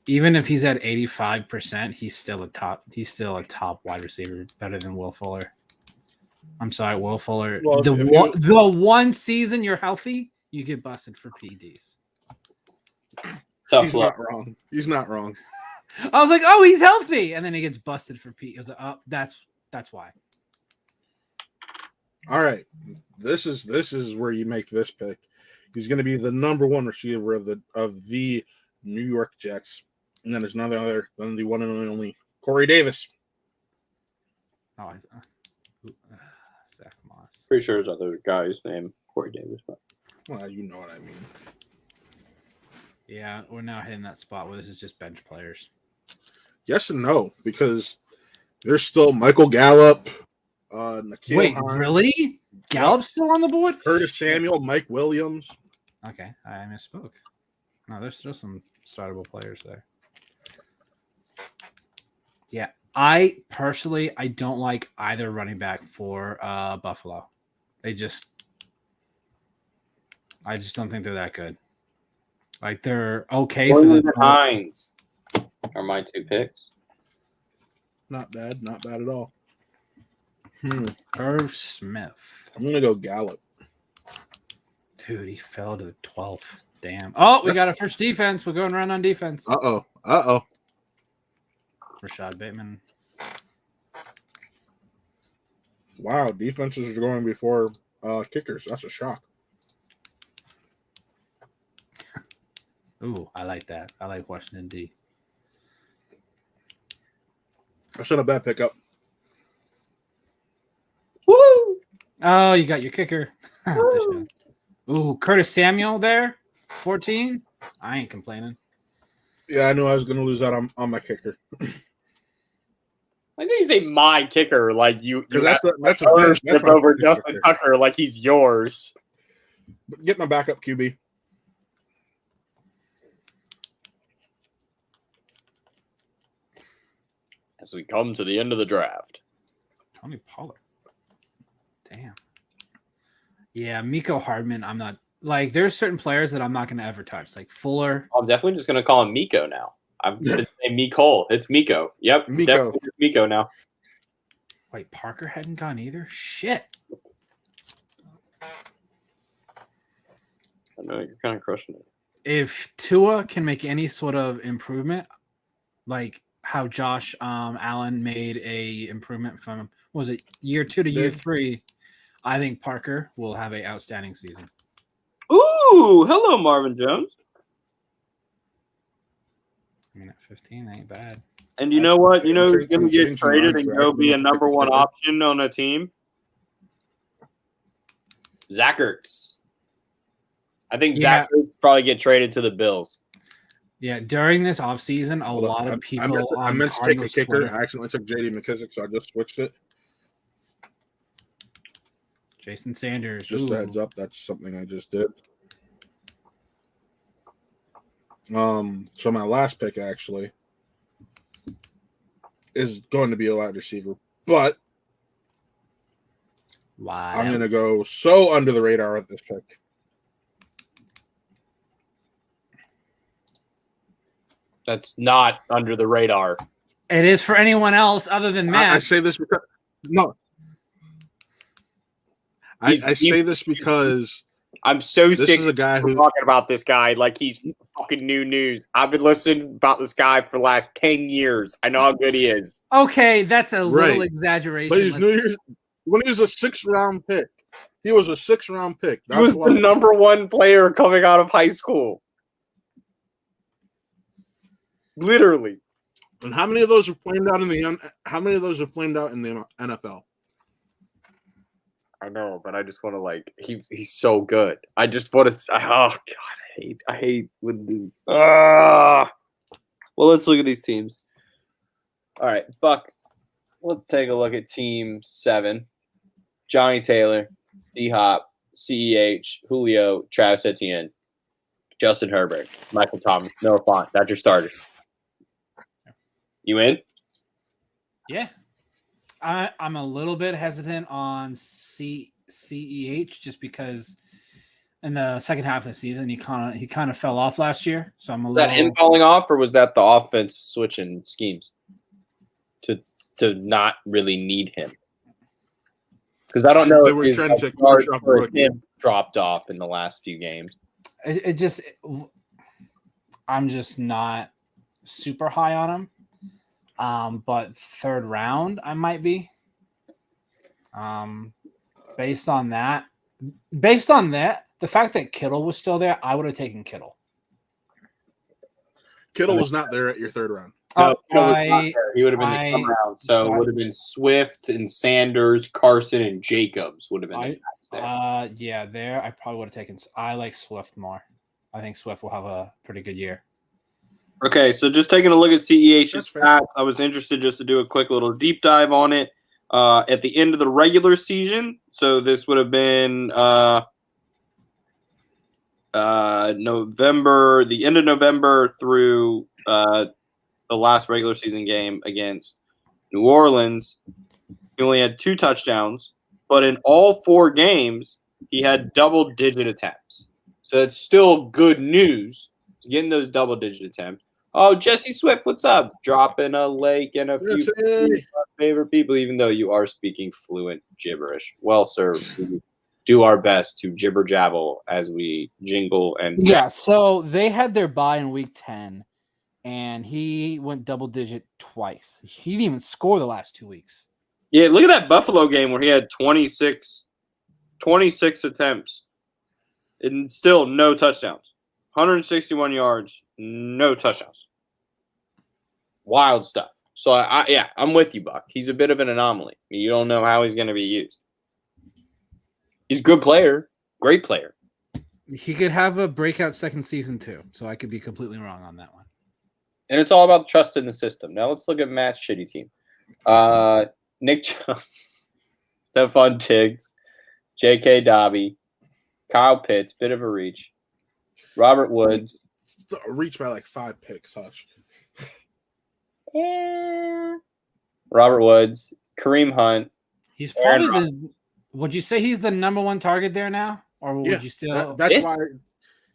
[SPEAKER 3] even if he's at 85%, he's still a top wide receiver, better than Will Fuller. I'm sorry, Will Fuller.
[SPEAKER 2] Well,
[SPEAKER 3] the one season you're healthy, you get busted for PEDs.
[SPEAKER 2] He's not wrong. He's not wrong.
[SPEAKER 3] I was like, oh, he's healthy, and then he gets busted for PEDs. I was like, oh, that's why.
[SPEAKER 2] All right, this is where you make this pick. He's going to be the number 1 receiver of the New York Jets, and then there's none other than the one and only Corey Davis.
[SPEAKER 3] Oh, Zach Moss.
[SPEAKER 1] Pretty sure there's other guys named Corey Davis. But.
[SPEAKER 2] Well, you know what I mean.
[SPEAKER 3] Yeah, we're now hitting that spot where this is just bench players.
[SPEAKER 2] Yes and no, because there's still Michael Gallup. N'Keal
[SPEAKER 3] Wait,
[SPEAKER 2] Hines,
[SPEAKER 3] really? Gallup's still on the board?
[SPEAKER 2] Curtis Samuel, Mike Williams.
[SPEAKER 3] Okay, I misspoke. No, there's still some startable players there. Yeah, I don't like either running back for Buffalo. I just don't think they're that good. Like, they're okay for the
[SPEAKER 1] Hines are my 2 picks.
[SPEAKER 2] Not bad at all.
[SPEAKER 3] Irv Smith.
[SPEAKER 2] I'm gonna go Gallup.
[SPEAKER 3] Dude, he fell to the 12th. Damn. Oh, we got our first defense. We're going around on defense.
[SPEAKER 2] Uh-oh.
[SPEAKER 3] Rashad Bateman.
[SPEAKER 2] Wow, defenses are going before kickers. That's a shock.
[SPEAKER 3] Ooh, I like that. I like Washington D.
[SPEAKER 2] That's not a bad pickup.
[SPEAKER 1] Woo!
[SPEAKER 3] Oh, you got your kicker. Ooh, Curtis Samuel there, 14. I ain't complaining.
[SPEAKER 2] Yeah, I knew I was going to lose out on my kicker.
[SPEAKER 1] I think you say my kicker like you
[SPEAKER 2] Because
[SPEAKER 1] have
[SPEAKER 2] that's
[SPEAKER 1] ownership
[SPEAKER 2] my
[SPEAKER 1] over
[SPEAKER 2] kicker.
[SPEAKER 1] Justin Tucker like he's yours.
[SPEAKER 2] Get my backup QB.
[SPEAKER 1] As we come to the end of the draft.
[SPEAKER 3] Tony Pollard. Damn. Yeah, Miko Hardman, I'm not like there's certain players that I'm not gonna ever touch. Like Fuller.
[SPEAKER 1] I'm definitely just gonna call him Miko now. I'm gonna say Miko. It's Miko. Yep.
[SPEAKER 2] Miko.
[SPEAKER 1] Definitely Miko now.
[SPEAKER 3] Wait, Parker hadn't gone either? Shit.
[SPEAKER 1] I know you're kind of crushing it.
[SPEAKER 3] If Tua can make any sort of improvement, like how Josh Allen made a improvement from what was it year 2 to year 3, I think Parker will have an outstanding season.
[SPEAKER 1] Ooh, hello, Marvin Jones.
[SPEAKER 3] I mean, at 15 ain't bad.
[SPEAKER 1] And you know what? You know who's going to get traded and go be a number one option on a team? Zach Ertz. I think Zach Ertz probably get traded to the Bills.
[SPEAKER 3] Yeah, during this offseason, a lot of people
[SPEAKER 2] I meant to take a kicker. I accidentally took J.D. McKissick, so I just switched it.
[SPEAKER 3] Jason Sanders.
[SPEAKER 2] Just a heads up, that's something I just did. So my last pick actually is going to be a wide receiver, but I'm going to go so under the radar with this pick.
[SPEAKER 1] That's not under the radar.
[SPEAKER 3] It is for anyone else other than Matt.
[SPEAKER 2] I say this because no. I say this because
[SPEAKER 1] I'm so sick
[SPEAKER 2] of talking
[SPEAKER 1] about this guy like he's fucking new news. I've been listening about this guy for the last 10 years. I know how good he is.
[SPEAKER 3] Okay, that's a little exaggeration.
[SPEAKER 2] But he's New Year's when he was a 6th round pick. He was a 6th round pick.
[SPEAKER 1] He was the number 1 player coming out of high school. Literally.
[SPEAKER 2] And how many of those have flamed out in the NFL?
[SPEAKER 1] I know, but I just want to he's so good. I just want to. Oh God, I hate when this. Well, let's look at these teams. All right, Buck. Let's take a look at Team 7. Johnny Taylor, D Hop, CEH, Julio, Travis Etienne, Justin Herbert, Michael Thomas, Noah Fant. That's your starters. You in?
[SPEAKER 3] Yeah. I'm a little bit hesitant on CEH just because in the second half of the season he kind of fell off last year. So I'm a little.
[SPEAKER 1] Was that him falling off, or was that the offense switching schemes to not really need him? Because I don't know
[SPEAKER 2] they were trying to
[SPEAKER 1] take him dropped off in the last few games.
[SPEAKER 3] I'm just not super high on him. But 3rd round, I might be. Based on that, the fact that Kittle was still there, I would have taken Kittle.
[SPEAKER 2] Kittle was not there at your 3rd round.
[SPEAKER 1] No, he would have been the come round. So it would have been Swift and Sanders, Carson, and Jacobs would have been the guys there.
[SPEAKER 3] There I probably would have taken. I like Swift more. I think Swift will have a pretty good year.
[SPEAKER 1] Okay, so just taking a look at CEH's stats, I was interested just to do a quick little deep dive on it. At the end of the regular season, so this would have been November, the end of November through the last regular season game against New Orleans. He only had 2 touchdowns, but in all 4 games, he had double-digit attempts. So it's still good news, getting those double-digit attempts. Oh, Jesse Swift, what's up? Dropping a lake and a few favorite people, even though you are speaking fluent gibberish. Well, sir, we do our best to jibber jabble as we jingle and.
[SPEAKER 3] Yeah, so they had their bye in week 10, and he went double digit twice. He didn't even score the last 2 weeks.
[SPEAKER 1] Yeah, look at that Buffalo game where he had 26 attempts and still no touchdowns. 161 yards, no touchdowns. Wild stuff. So, I'm with you, Buck. He's a bit of an anomaly. You don't know how he's going to be used. He's a good player, great player.
[SPEAKER 3] He could have a breakout second season too, so I could be completely wrong on that one.
[SPEAKER 1] And it's all about trust in the system. Now let's look at Matt's shitty team. Nick Chubb, Stephon Diggs, J.K. Dobbie, Kyle Pitts, bit of a reach. Robert Woods.
[SPEAKER 2] A reach by like 5 picks, Hush.
[SPEAKER 1] Yeah. Robert Woods, Kareem Hunt.
[SPEAKER 3] He's probably would you say he's the number one target there now? Or would you still
[SPEAKER 2] that's why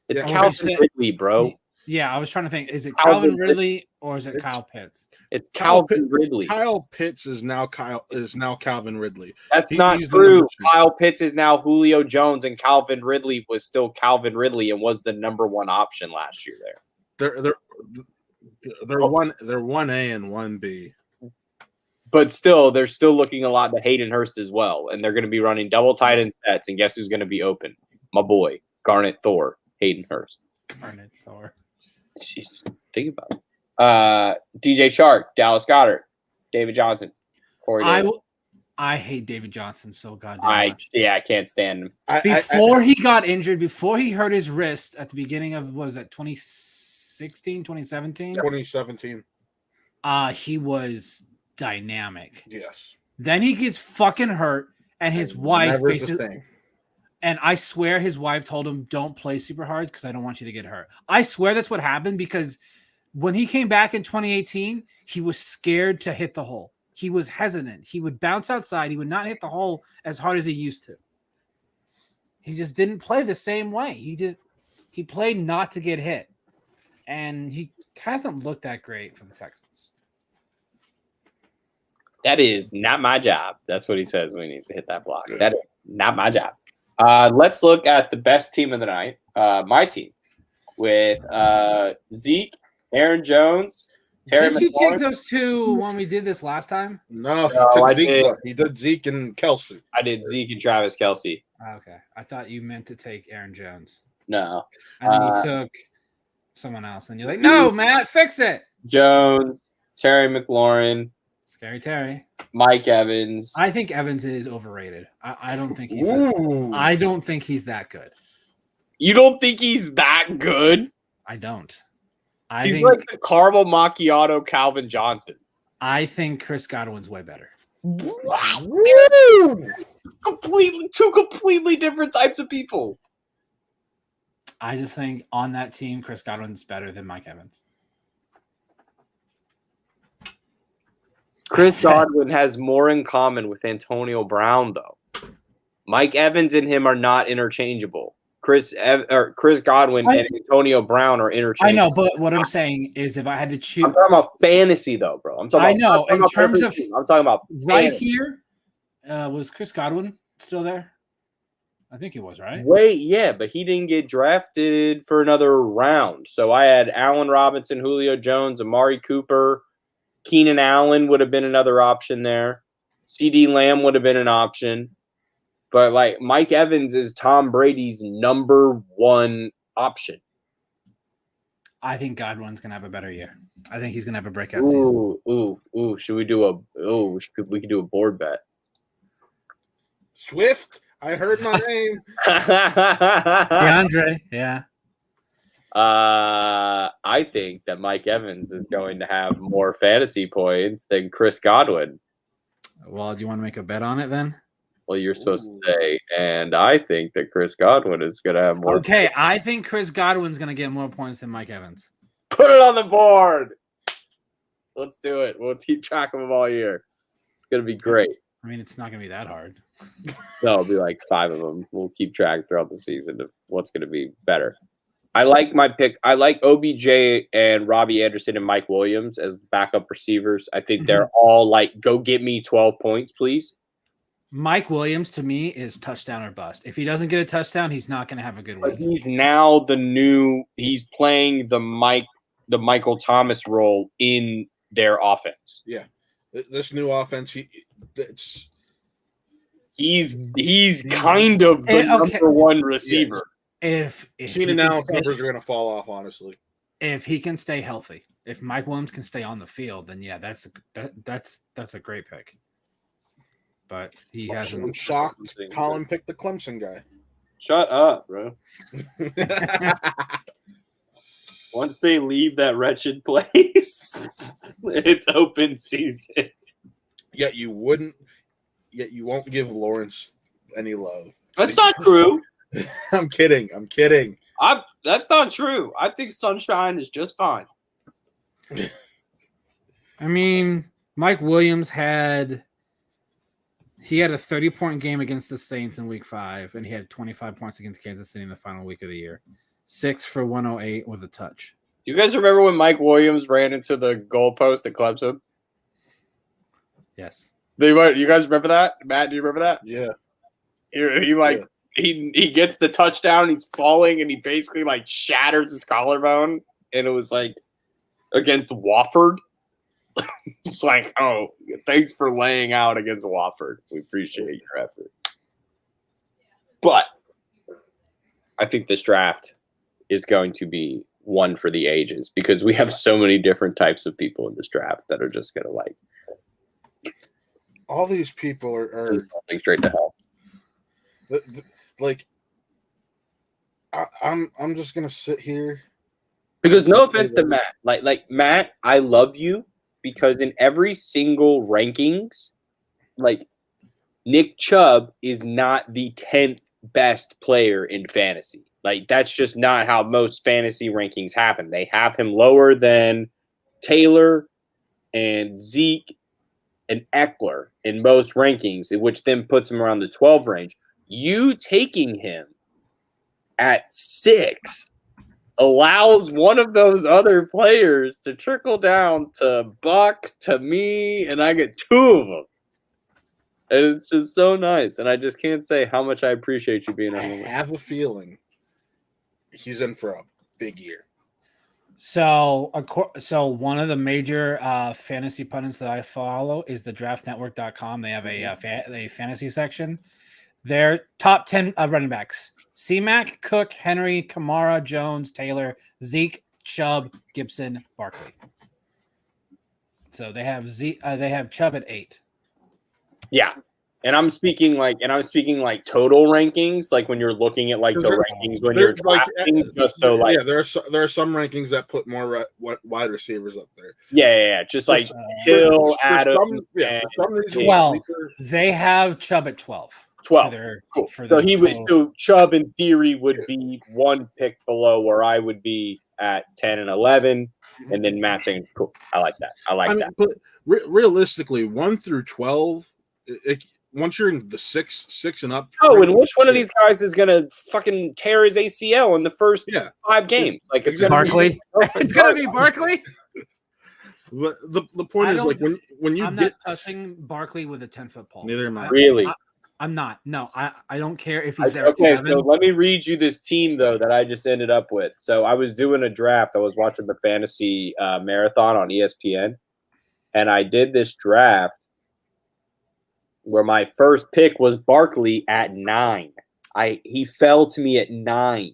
[SPEAKER 1] it's Calvin Ridley, bro.
[SPEAKER 3] Yeah, I was trying to think. Is it Calvin Ridley or is it Kyle Pitts?
[SPEAKER 1] It's Calvin Ridley.
[SPEAKER 2] Kyle Pitts is now Calvin Ridley.
[SPEAKER 1] That's not true. Kyle Pitts is now Julio Jones, and Calvin Ridley was still Calvin Ridley and was the number one option last year there.
[SPEAKER 2] They're 1A and 1B.
[SPEAKER 1] But still, they're still looking a lot to Hayden Hurst as well. And they're going to be running double tight end sets. And guess who's going to be open? My boy, Garnet Thor, Hayden Hurst.
[SPEAKER 3] Garnet Thor.
[SPEAKER 1] Jeez, think about it. DJ Chark, Dallas Goedert, David Johnson, Corey Davis.
[SPEAKER 3] I hate David Johnson so goddamn much.
[SPEAKER 1] I can't stand him.
[SPEAKER 3] Before he got injured, before he hurt his wrist at the beginning of, what was that, 2016, 2017?
[SPEAKER 2] 2017.
[SPEAKER 3] He was dynamic.
[SPEAKER 2] Yes.
[SPEAKER 3] Then he gets fucking hurt, and his wife basically. And I swear his wife told him, don't play super hard because I don't want you to get hurt. I swear that's what happened because when he came back in 2018, he was scared to hit the hole. He was hesitant. He would bounce outside. He would not hit the hole as hard as he used to. He just didn't play the same way. He played not to get hit. And he hasn't looked that great for the Texans.
[SPEAKER 1] That is not my job. That's what he says when he needs to hit that block. That is not my job. Let's look at the best team of the night, my team, with Zeke, Aaron Jones, Terry
[SPEAKER 3] Did you take those two when we did this last time?
[SPEAKER 2] No, he did Zeke and Kelsey.
[SPEAKER 1] I did Zeke and Travis Kelce.
[SPEAKER 3] Okay. I thought you meant to take Aaron Jones.
[SPEAKER 1] No.
[SPEAKER 3] And then you took someone else, and you're like, no, Matt, fix it.
[SPEAKER 1] Jones, Terry McLaurin.
[SPEAKER 3] Scary Terry.
[SPEAKER 1] Mike Evans.
[SPEAKER 3] I think Evans is overrated. I don't think he's I don't think he's that good.
[SPEAKER 1] You don't think he's that good?
[SPEAKER 3] I don't.
[SPEAKER 1] He's think, like the caramel macchiato Calvin Johnson.
[SPEAKER 3] I think Chris Godwin's way better.
[SPEAKER 1] Wow. Two completely different types of people.
[SPEAKER 3] I just think on that team, Chris Godwin's better than Mike Evans.
[SPEAKER 1] Chris Godwin has more in common with Antonio Brown, though. Mike Evans and him are not interchangeable. Chris Godwin and Antonio Brown are interchangeable.
[SPEAKER 3] I know, but what I'm saying is if I had to choose...
[SPEAKER 1] I'm talking about fantasy, though, bro. I'm talking
[SPEAKER 3] in terms of...
[SPEAKER 1] I'm talking about
[SPEAKER 3] right here, was Chris Godwin still there? I think he was, right?
[SPEAKER 1] Wait, yeah, but he didn't get drafted for another round. So I had Allen Robinson, Julio Jones, Amari Cooper... Keenan Allen would have been another option there. CD Lamb would have been an option. But, like, Mike Evans is Tom Brady's number one option.
[SPEAKER 3] I think Godwin's going to have a better year. I think he's going to have a breakout season.
[SPEAKER 1] Ooh. Should we do we could do a board bet.
[SPEAKER 2] Swift, I heard my name.
[SPEAKER 3] DeAndre, yeah.
[SPEAKER 1] I think that Mike Evans is going to have more fantasy points than Chris Godwin.
[SPEAKER 3] Well, do you want to make a bet on it then?
[SPEAKER 1] Well, you're supposed to say, and I think that Chris Godwin is going to have more.
[SPEAKER 3] Okay, I think Chris Godwin's going to get more points than Mike Evans.
[SPEAKER 1] Put it on the board. Let's do it. We'll keep track of them all year. It's going to be great.
[SPEAKER 3] I mean, it's not going to be that hard.
[SPEAKER 1] No, it'll be like 5 of them. We'll keep track throughout the season of what's going to be better. I like my pick. I like OBJ and Robbie Anderson and Mike Williams as backup receivers. I think they're all like, go get me 12 points, please.
[SPEAKER 3] Mike Williams, to me, is touchdown or bust. If he doesn't get a touchdown, he's not going to have a good week.
[SPEAKER 1] He's now he's playing the Michael Thomas role in their offense.
[SPEAKER 2] Yeah. This new offense, he's
[SPEAKER 1] kind of the number one receiver.
[SPEAKER 3] if
[SPEAKER 2] Keenan Allen's numbers are going to fall off, honestly.
[SPEAKER 3] If he can stay healthy, if Mike Williams can stay on the field, then yeah, that's a great pick. But he hasn't.
[SPEAKER 2] I'm shocked Colin picked the Clemson guy.
[SPEAKER 1] Shut up, bro. Once they leave that wretched place, it's open season.
[SPEAKER 2] Yet you won't give Lawrence any love.
[SPEAKER 1] That's not true.
[SPEAKER 2] I'm kidding.
[SPEAKER 1] That's not true. I think Sunshine is just fine.
[SPEAKER 3] I mean, Mike Williams had a 30-point game against the Saints in Week 5, and he had 25 points against Kansas City in the final week of the year. 6 for 108 with a touch.
[SPEAKER 1] You guys remember when Mike Williams ran into the goalpost at Clemson?
[SPEAKER 3] Yes.
[SPEAKER 1] You guys remember that? Matt, do you remember that?
[SPEAKER 2] Yeah.
[SPEAKER 1] He gets the touchdown, he's falling, and he basically like shatters his collarbone, and it was like against Wofford. It's like, oh, thanks for laying out against Wofford. We appreciate your effort. But I think this draft is going to be one for the ages because we have so many different types of people in this draft that are just going to like.
[SPEAKER 2] All these people are
[SPEAKER 1] going straight to hell.
[SPEAKER 2] I'm just gonna sit here
[SPEAKER 1] because no offense to Matt, like Matt, I love you because in every single rankings, like Nick Chubb is not the 10th best player in fantasy. Like that's just not how most fantasy rankings have him. They have him lower than Taylor and Zeke and Eckler in most rankings, which then puts him around the 12 range. You taking him at 6 allows one of those other players to trickle down to Buck, to me, and I get 2 of them. And it's just so nice. And I just can't say how much I appreciate you being a homer.
[SPEAKER 2] I have a feeling he's in for a big year.
[SPEAKER 3] So one of the major fantasy pundits that I follow is the draftnetwork.com. They have a fantasy section. Their top 10 running backs: C-Mac, Cook, Henry, Kamara, Jones, Taylor, Zeke, Chubb, Gibson, Barkley. So they have Chubb at 8.
[SPEAKER 1] Yeah. And I'm speaking like total rankings, like when you're looking at like the rankings when you're drafting, just so like
[SPEAKER 2] there are some rankings that put more wide receivers up there.
[SPEAKER 1] Yeah. Just like Hill, Adams,
[SPEAKER 2] for some reason,
[SPEAKER 3] 12. They have Chubb at 12.
[SPEAKER 1] 12. Cool. So Chubb in theory would be one pick below where I would be at 10 and 11, and then Matt saying, cool. I like that. I mean, that.
[SPEAKER 2] But realistically, 1 through 12, once you're in the 6 and up.
[SPEAKER 1] Oh, and which one of these guys is gonna fucking tear his ACL in the first 5 games? Like it's
[SPEAKER 3] Barkley. It's gonna be Barkley.
[SPEAKER 2] But the point is, like when you
[SPEAKER 3] I'm
[SPEAKER 2] get
[SPEAKER 3] not touching Barkley with a 10-foot pole.
[SPEAKER 2] Neither am I.
[SPEAKER 1] Really.
[SPEAKER 3] I'm not. No, I don't care if he's there.
[SPEAKER 1] Okay, so let me read you this team though that I just ended up with. So I was doing a draft. I was watching the fantasy marathon on ESPN, and I did this draft where my first pick was Barkley at 9. He fell to me at 9.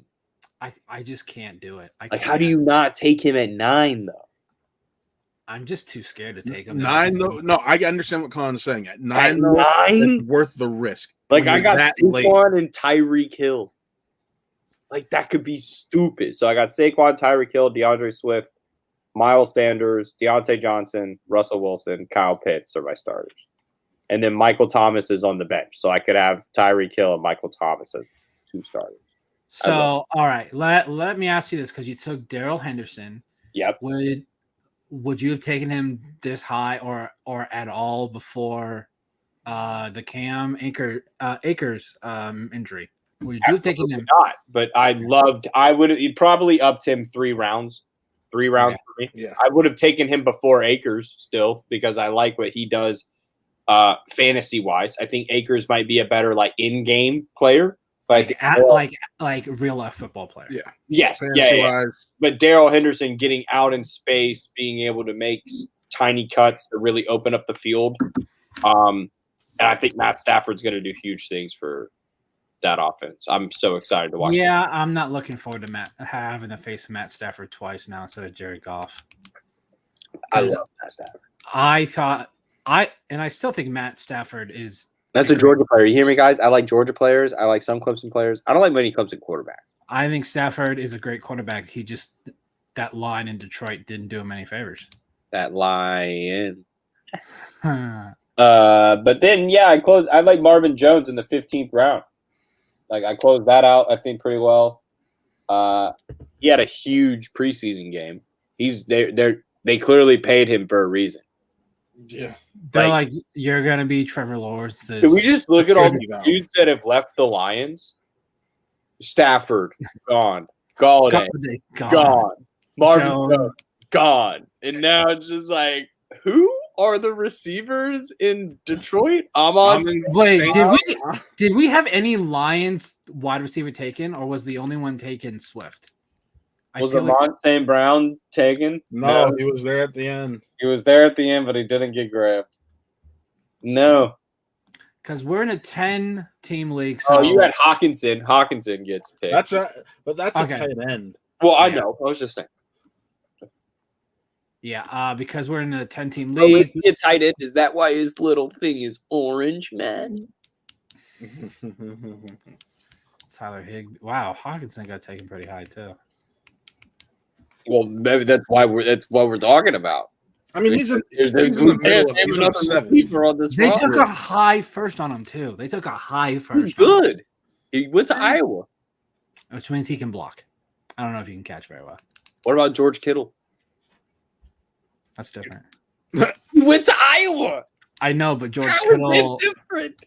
[SPEAKER 3] I just can't do it.
[SPEAKER 1] How do you not take him at 9 though?
[SPEAKER 3] I'm just too scared to take him.
[SPEAKER 2] 9 though. No, I understand what Colin's saying. At 9,
[SPEAKER 1] at 9?
[SPEAKER 2] It's worth the risk.
[SPEAKER 1] Like I got Saquon and Tyreek Hill. Like that could be stupid. So I got Saquon, Tyreek Hill, DeAndre Swift, Miles Sanders, Deontay Johnson, Russell Wilson, Kyle Pitts are my starters. And then Michael Thomas is on the bench. So I could have Tyreek Hill and Michael Thomas as 2 starters.
[SPEAKER 3] So, all right. Let me ask you this because you took Darrell Henderson.
[SPEAKER 1] Yep.
[SPEAKER 3] Would you have taken him this high or at all before the Cam Akers injury? Would you have taken him?
[SPEAKER 1] Not, but I would have probably upped him 3 rounds. 3 rounds for me.
[SPEAKER 2] Yeah.
[SPEAKER 1] I would have taken him before Akers still because I like what he does fantasy wise. I think Akers might be a better like in-game player. But
[SPEAKER 3] like real life football player.
[SPEAKER 2] Yeah.
[SPEAKER 1] Yes. Yeah. But Darrell Henderson getting out in space, being able to make tiny cuts to really open up the field. And I think Matt Stafford's going to do huge things for that offense. I'm so excited to watch.
[SPEAKER 3] Yeah, I'm not looking forward to having to face Matt Stafford twice now instead of Jared Goff.
[SPEAKER 1] I love Matt Stafford.
[SPEAKER 3] I still think Matt Stafford is.
[SPEAKER 1] That's a Georgia player. You hear me, guys? I like Georgia players. I like some Clemson players. I don't like many Clemson quarterbacks.
[SPEAKER 3] I think Stafford is a great quarterback. He just that line in Detroit didn't do him any favors.
[SPEAKER 1] That line. But then I like Marvin Jones in the 15th round. Like I closed that out, I think, pretty well. He had a huge preseason game. They clearly paid him for a reason.
[SPEAKER 2] Yeah.
[SPEAKER 3] They're like you're gonna be Trevor Lawrence.
[SPEAKER 1] Can we just look at all the dudes that have left the Lions? Stafford, gone. Galladay, gone. Marvin Jones, gone. And now it's just like, who are the receivers in Detroit?
[SPEAKER 3] Wait, did we have any Lions wide receiver taken, or was the only one taken Swift?
[SPEAKER 1] Was Amon St. Brown taken?
[SPEAKER 2] No, he was there at the end.
[SPEAKER 1] He was there at the end, but he didn't get grabbed. No.
[SPEAKER 3] Because we're in a 10-team league. So...
[SPEAKER 1] Oh, you had Hawkinson. Hawkinson gets picked.
[SPEAKER 2] That's a tight end.
[SPEAKER 1] Well, I know. I was just saying.
[SPEAKER 3] Yeah, because we're in a 10-team league.
[SPEAKER 1] A tight end. Is that why his little thing is orange, man?
[SPEAKER 3] Tyler Higbee. Wow, Hawkinson got taken pretty high too.
[SPEAKER 1] Well, maybe that's why we're talking about.
[SPEAKER 2] I mean, he's in
[SPEAKER 1] the middle of seven.
[SPEAKER 3] They took a high first on him too. They took a high first.
[SPEAKER 1] He's good. He went to Iowa,
[SPEAKER 3] which means he can block. I don't know if he can catch very well.
[SPEAKER 1] What about George Kittle?
[SPEAKER 3] That's different.
[SPEAKER 1] He went to Iowa.
[SPEAKER 3] I know, but George Kittle.
[SPEAKER 1] Different.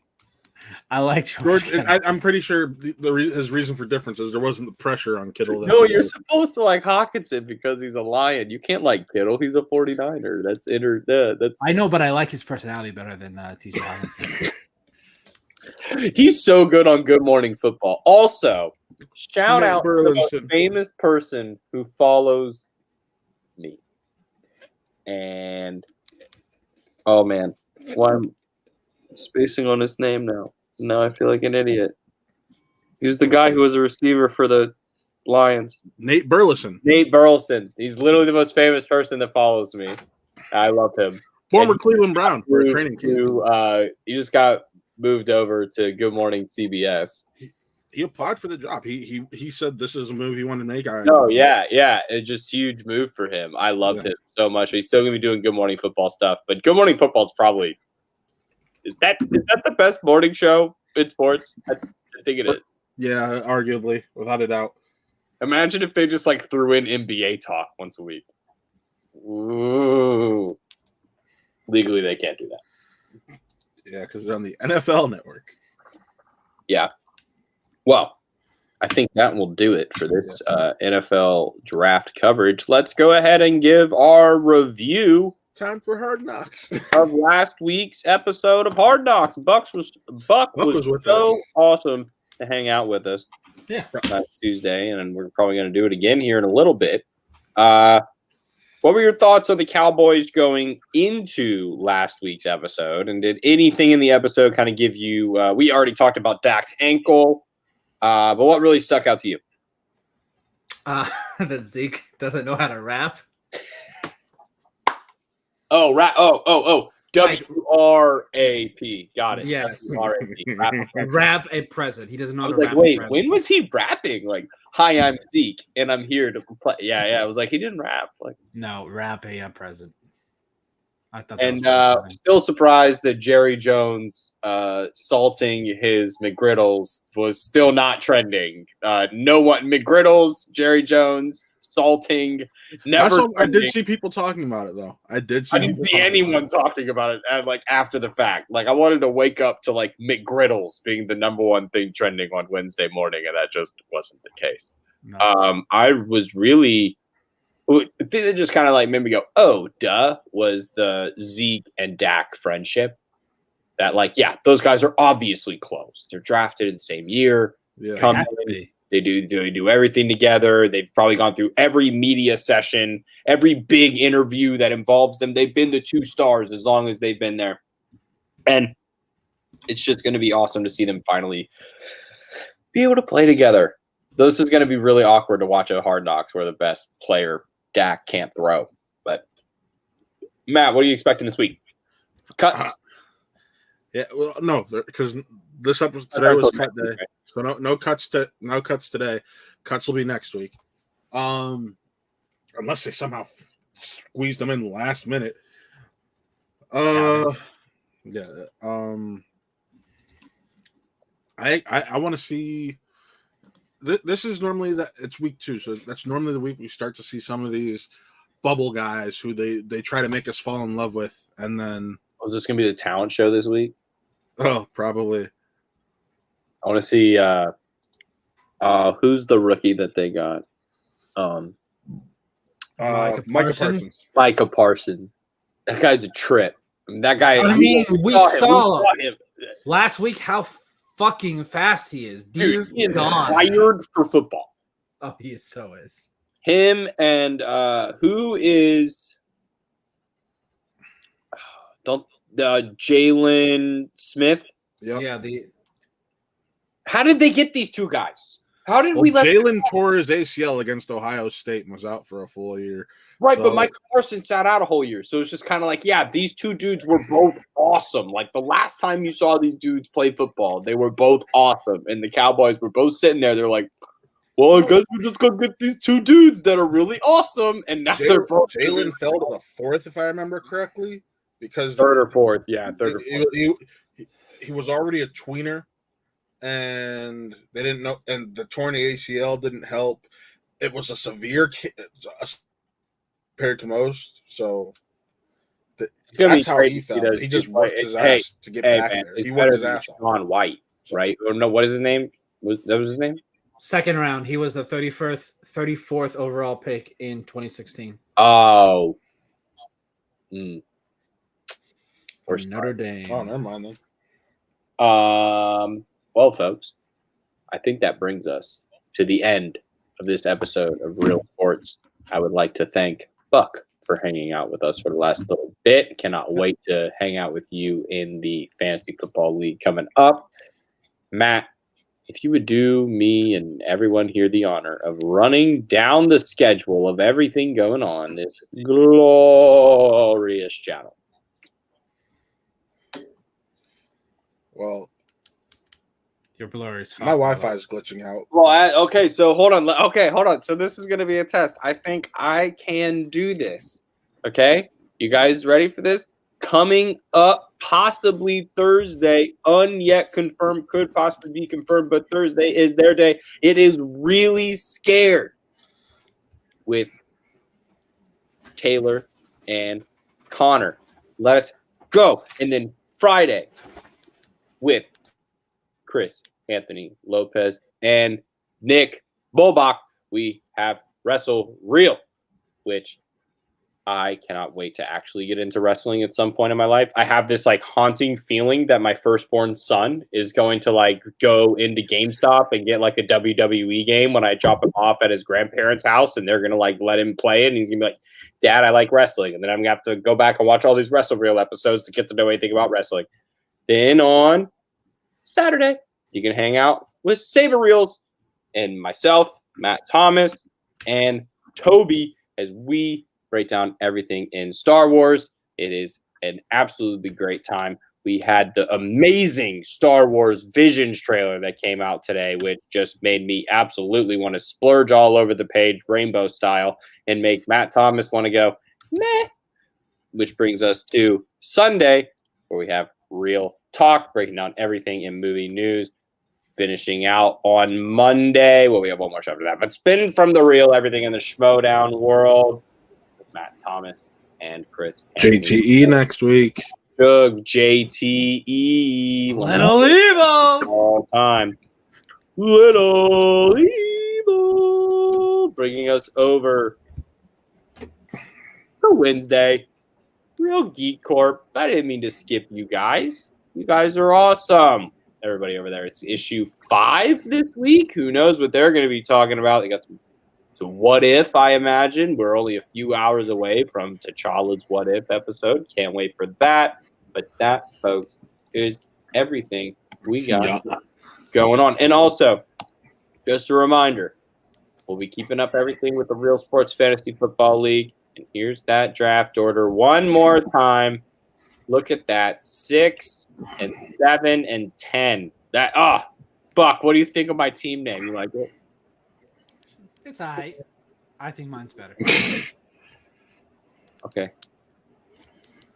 [SPEAKER 2] I like George. I'm pretty sure his reason for difference is there wasn't the pressure on Kittle.
[SPEAKER 1] No, you're supposed to like Hawkinson because he's a Lion. You can't like Kittle. He's a 49er. That's.
[SPEAKER 3] I know, but I like his personality better than TJ Hawkinson.
[SPEAKER 1] He's so good on Good Morning Football. Also, shout out to the most famous person who follows me. And oh man, why I'm spacing on his name now. Now I feel like an idiot. He was the guy who was a receiver for the Lions.
[SPEAKER 2] Nate Burleson.
[SPEAKER 1] He's literally the most famous person that follows me. I love him.
[SPEAKER 2] Former Cleveland Brown for a training camp.
[SPEAKER 1] He just got moved over to Good Morning CBS.
[SPEAKER 2] He applied for the job. He said this is a move he wanted to make.
[SPEAKER 1] It's just huge move for him. I love him so much. He's still gonna be doing Good Morning Football stuff, but Good Morning Football is probably is that the best morning show in sports? I think it is.
[SPEAKER 2] Yeah, arguably, without a doubt.
[SPEAKER 1] Imagine if they just like threw in NBA talk once a week. Ooh. Legally, they can't do that.
[SPEAKER 2] Yeah, because they're on the NFL Network.
[SPEAKER 1] Yeah. Well, I think that will do it for this NFL draft coverage. Let's go ahead and give our review.
[SPEAKER 2] Time for Hard Knocks
[SPEAKER 1] of last week's episode of Hard Knocks. Buck was so awesome to hang out with us.
[SPEAKER 3] Yeah,
[SPEAKER 1] last Tuesday, and we're probably going to do it again here in a little bit. What were your thoughts on the Cowboys going into last week's episode? And did anything in the episode kind of give you? We already talked about Dak's ankle. But what really stuck out to you?
[SPEAKER 4] That Zeke doesn't know how to rap.
[SPEAKER 1] W-R-A-P. Got it.
[SPEAKER 4] Yes.
[SPEAKER 1] R-A-P.
[SPEAKER 4] Rap a present. He doesn't know how to rap.
[SPEAKER 1] Wait, when was he rapping? Like, hi, I'm Zeke, and I'm here to play. Yeah. I was like, he didn't rap. Like,
[SPEAKER 3] no, rap a present.
[SPEAKER 4] I thought.
[SPEAKER 1] And still surprised that Jerry Jones salting his McGriddles was still not trending. No one McGriddles, Jerry Jones salting. Never.
[SPEAKER 2] I did see people talking about it though. I didn't see
[SPEAKER 1] anyone talking about it like after the fact. Like I wanted to wake up to like McGriddles being the number one thing trending on Wednesday morning, and that just wasn't the case. No. I was really. The thing that just kind of like made me go, oh, duh, was the Zeke and Dak friendship. That like, yeah, those guys are obviously close. They're drafted in the same year.
[SPEAKER 2] Yeah,
[SPEAKER 1] they do everything together. They've probably gone through every media session, every big interview that involves them. They've been the two stars as long as they've been there. And it's just going to be awesome to see them finally be able to play together. This is going to be really awkward to watch at Hard Knocks where the best player, Dak, can't throw. But, Matt, what are you expecting this week? Cuts?
[SPEAKER 2] Yeah, well, no, because this episode today was cut day. So no cuts today. Cuts will be next week. Unless they somehow squeezed them in last minute. I want to see. This is normally it's week 2, so that's normally the week we start to see some of these bubble guys who they try to make us fall in love with, and then.
[SPEAKER 1] Was this going to be the talent show this week?
[SPEAKER 2] Oh, probably.
[SPEAKER 1] I want to see who's the rookie that they got.
[SPEAKER 2] Micah Parsons.
[SPEAKER 1] Micah Parsons. That guy's a trip. That guy.
[SPEAKER 4] I mean, we saw
[SPEAKER 1] him
[SPEAKER 4] last week how fucking fast he is. Dear
[SPEAKER 1] Dude, he is
[SPEAKER 4] God.
[SPEAKER 1] wired for football.
[SPEAKER 4] Oh, he is so is.
[SPEAKER 1] Him and who is Jalen Smith?
[SPEAKER 2] Yep.
[SPEAKER 4] Yeah,
[SPEAKER 1] How did they get these two guys? How did we let
[SPEAKER 2] Jalen tore his ACL against Ohio State and was out for a full year.
[SPEAKER 1] Right, but Mike Carson sat out a whole year. So it's just kind of like, yeah, these two dudes were both awesome. Like the last time you saw these dudes play football, they were both awesome. And the Cowboys were both sitting there. They're like, well, I guess we're just going to get these two dudes that are really awesome. And now they're both.
[SPEAKER 2] Jalen fell to the 4th, if I remember correctly. Because
[SPEAKER 1] 3rd or 4th. Yeah, 3rd or 4th.
[SPEAKER 2] He was already a tweener. And they didn't know. And the torn ACL didn't help. It was a severe compared to most. So that's how he felt. He just worked his ass to get back there. He worked his ass off.
[SPEAKER 1] Sean White, right? Or no, what is his name? That was his name?
[SPEAKER 4] 2nd round. He was the 34th overall pick in 2016.
[SPEAKER 1] Oh.
[SPEAKER 4] For Notre Dame.
[SPEAKER 2] Oh, never mind then.
[SPEAKER 1] Well, folks, I think that brings us to the end of this episode of Real Sports. I would like to thank Buck for hanging out with us for the last little bit. Cannot wait to hang out with you in the Fantasy Football League coming up. Matt, if you would do me and everyone here the honor of running down the schedule of everything going on this glorious channel.
[SPEAKER 2] Well,
[SPEAKER 3] your blur is
[SPEAKER 2] my Wi-Fi is glitching out.
[SPEAKER 1] Well, okay, so hold on. Okay, hold on. So this is going to be a test. I think I can do this. Okay? You guys ready for this? Coming up possibly Thursday, unyet confirmed, could possibly be confirmed, but Thursday is their day. It is Really Scared with Taylor and Connor. Let's go. And then Friday with Chris, Anthony Lopez, and Nick Bolbach, we have Wrestle Real, which I cannot wait to actually get into wrestling at some point in my life. I have this like haunting feeling that my firstborn son is going to like go into GameStop and get like a WWE game when I drop him off at his grandparents' house, and they're going to like let him play it. And he's going to be like, Dad, I like wrestling. And then I'm going to have to go back and watch all these Wrestle Real episodes to get to know anything about wrestling. Then on Saturday, you can hang out with Saber Reels and myself, Matt Thomas, and Toby as we break down everything in Star Wars. It is an absolutely great time. We had the amazing Star Wars Visions trailer that came out today, which just made me absolutely want to splurge all over the page, rainbow style, and make Matt Thomas want to go, meh. Which brings us to Sunday, where we have Real Talk, breaking down everything in movie news. Finishing out on Monday. Well, we have one more show after that. But spin from the real, everything in the Schmodown world. With Matt Thomas and Chris.
[SPEAKER 2] JTE next week.
[SPEAKER 1] Shug JTE.
[SPEAKER 4] Little Evil.
[SPEAKER 1] All time. Little Evil. Bringing us over to Wednesday. Real Geek Corp. I didn't mean to skip you guys. You guys are awesome. Everybody over there. It's issue 5 this week. Who knows what they're going to be talking about? They got some What If, I imagine. We're only a few hours away from T'Challa's What If episode. Can't wait for that. But that, folks, is everything we got going on. And also, just a reminder, we'll be keeping up everything with the Real Sports Fantasy Football League. And here's that draft order one more time. Look at that. 6 and 7 and 10. Buck, what do you think of my team name? You like it?
[SPEAKER 3] It's all right. I think mine's better.
[SPEAKER 1] Okay.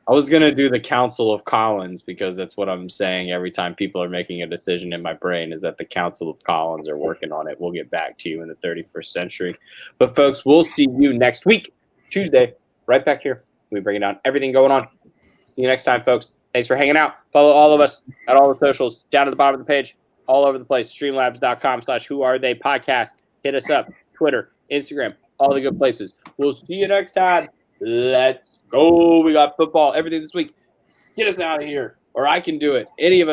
[SPEAKER 1] I was going to do the Council of Collins because that's what I'm saying every time people are making a decision in my brain is that the Council of Collins are working on it. We'll get back to you in the 31st century. But, folks, we'll see you next week, Tuesday, right back here. We'll be breaking down everything going on. See you next time, folks. Thanks for hanging out. Follow all of us at all the socials down at the bottom of the page, all over the place. Streamlabs.com/whoaretheipodcast. Hit us up. Twitter, Instagram, all the good places. We'll see you next time. Let's go. We got football, everything this week. Get us out of here, or I can do it. Any of us.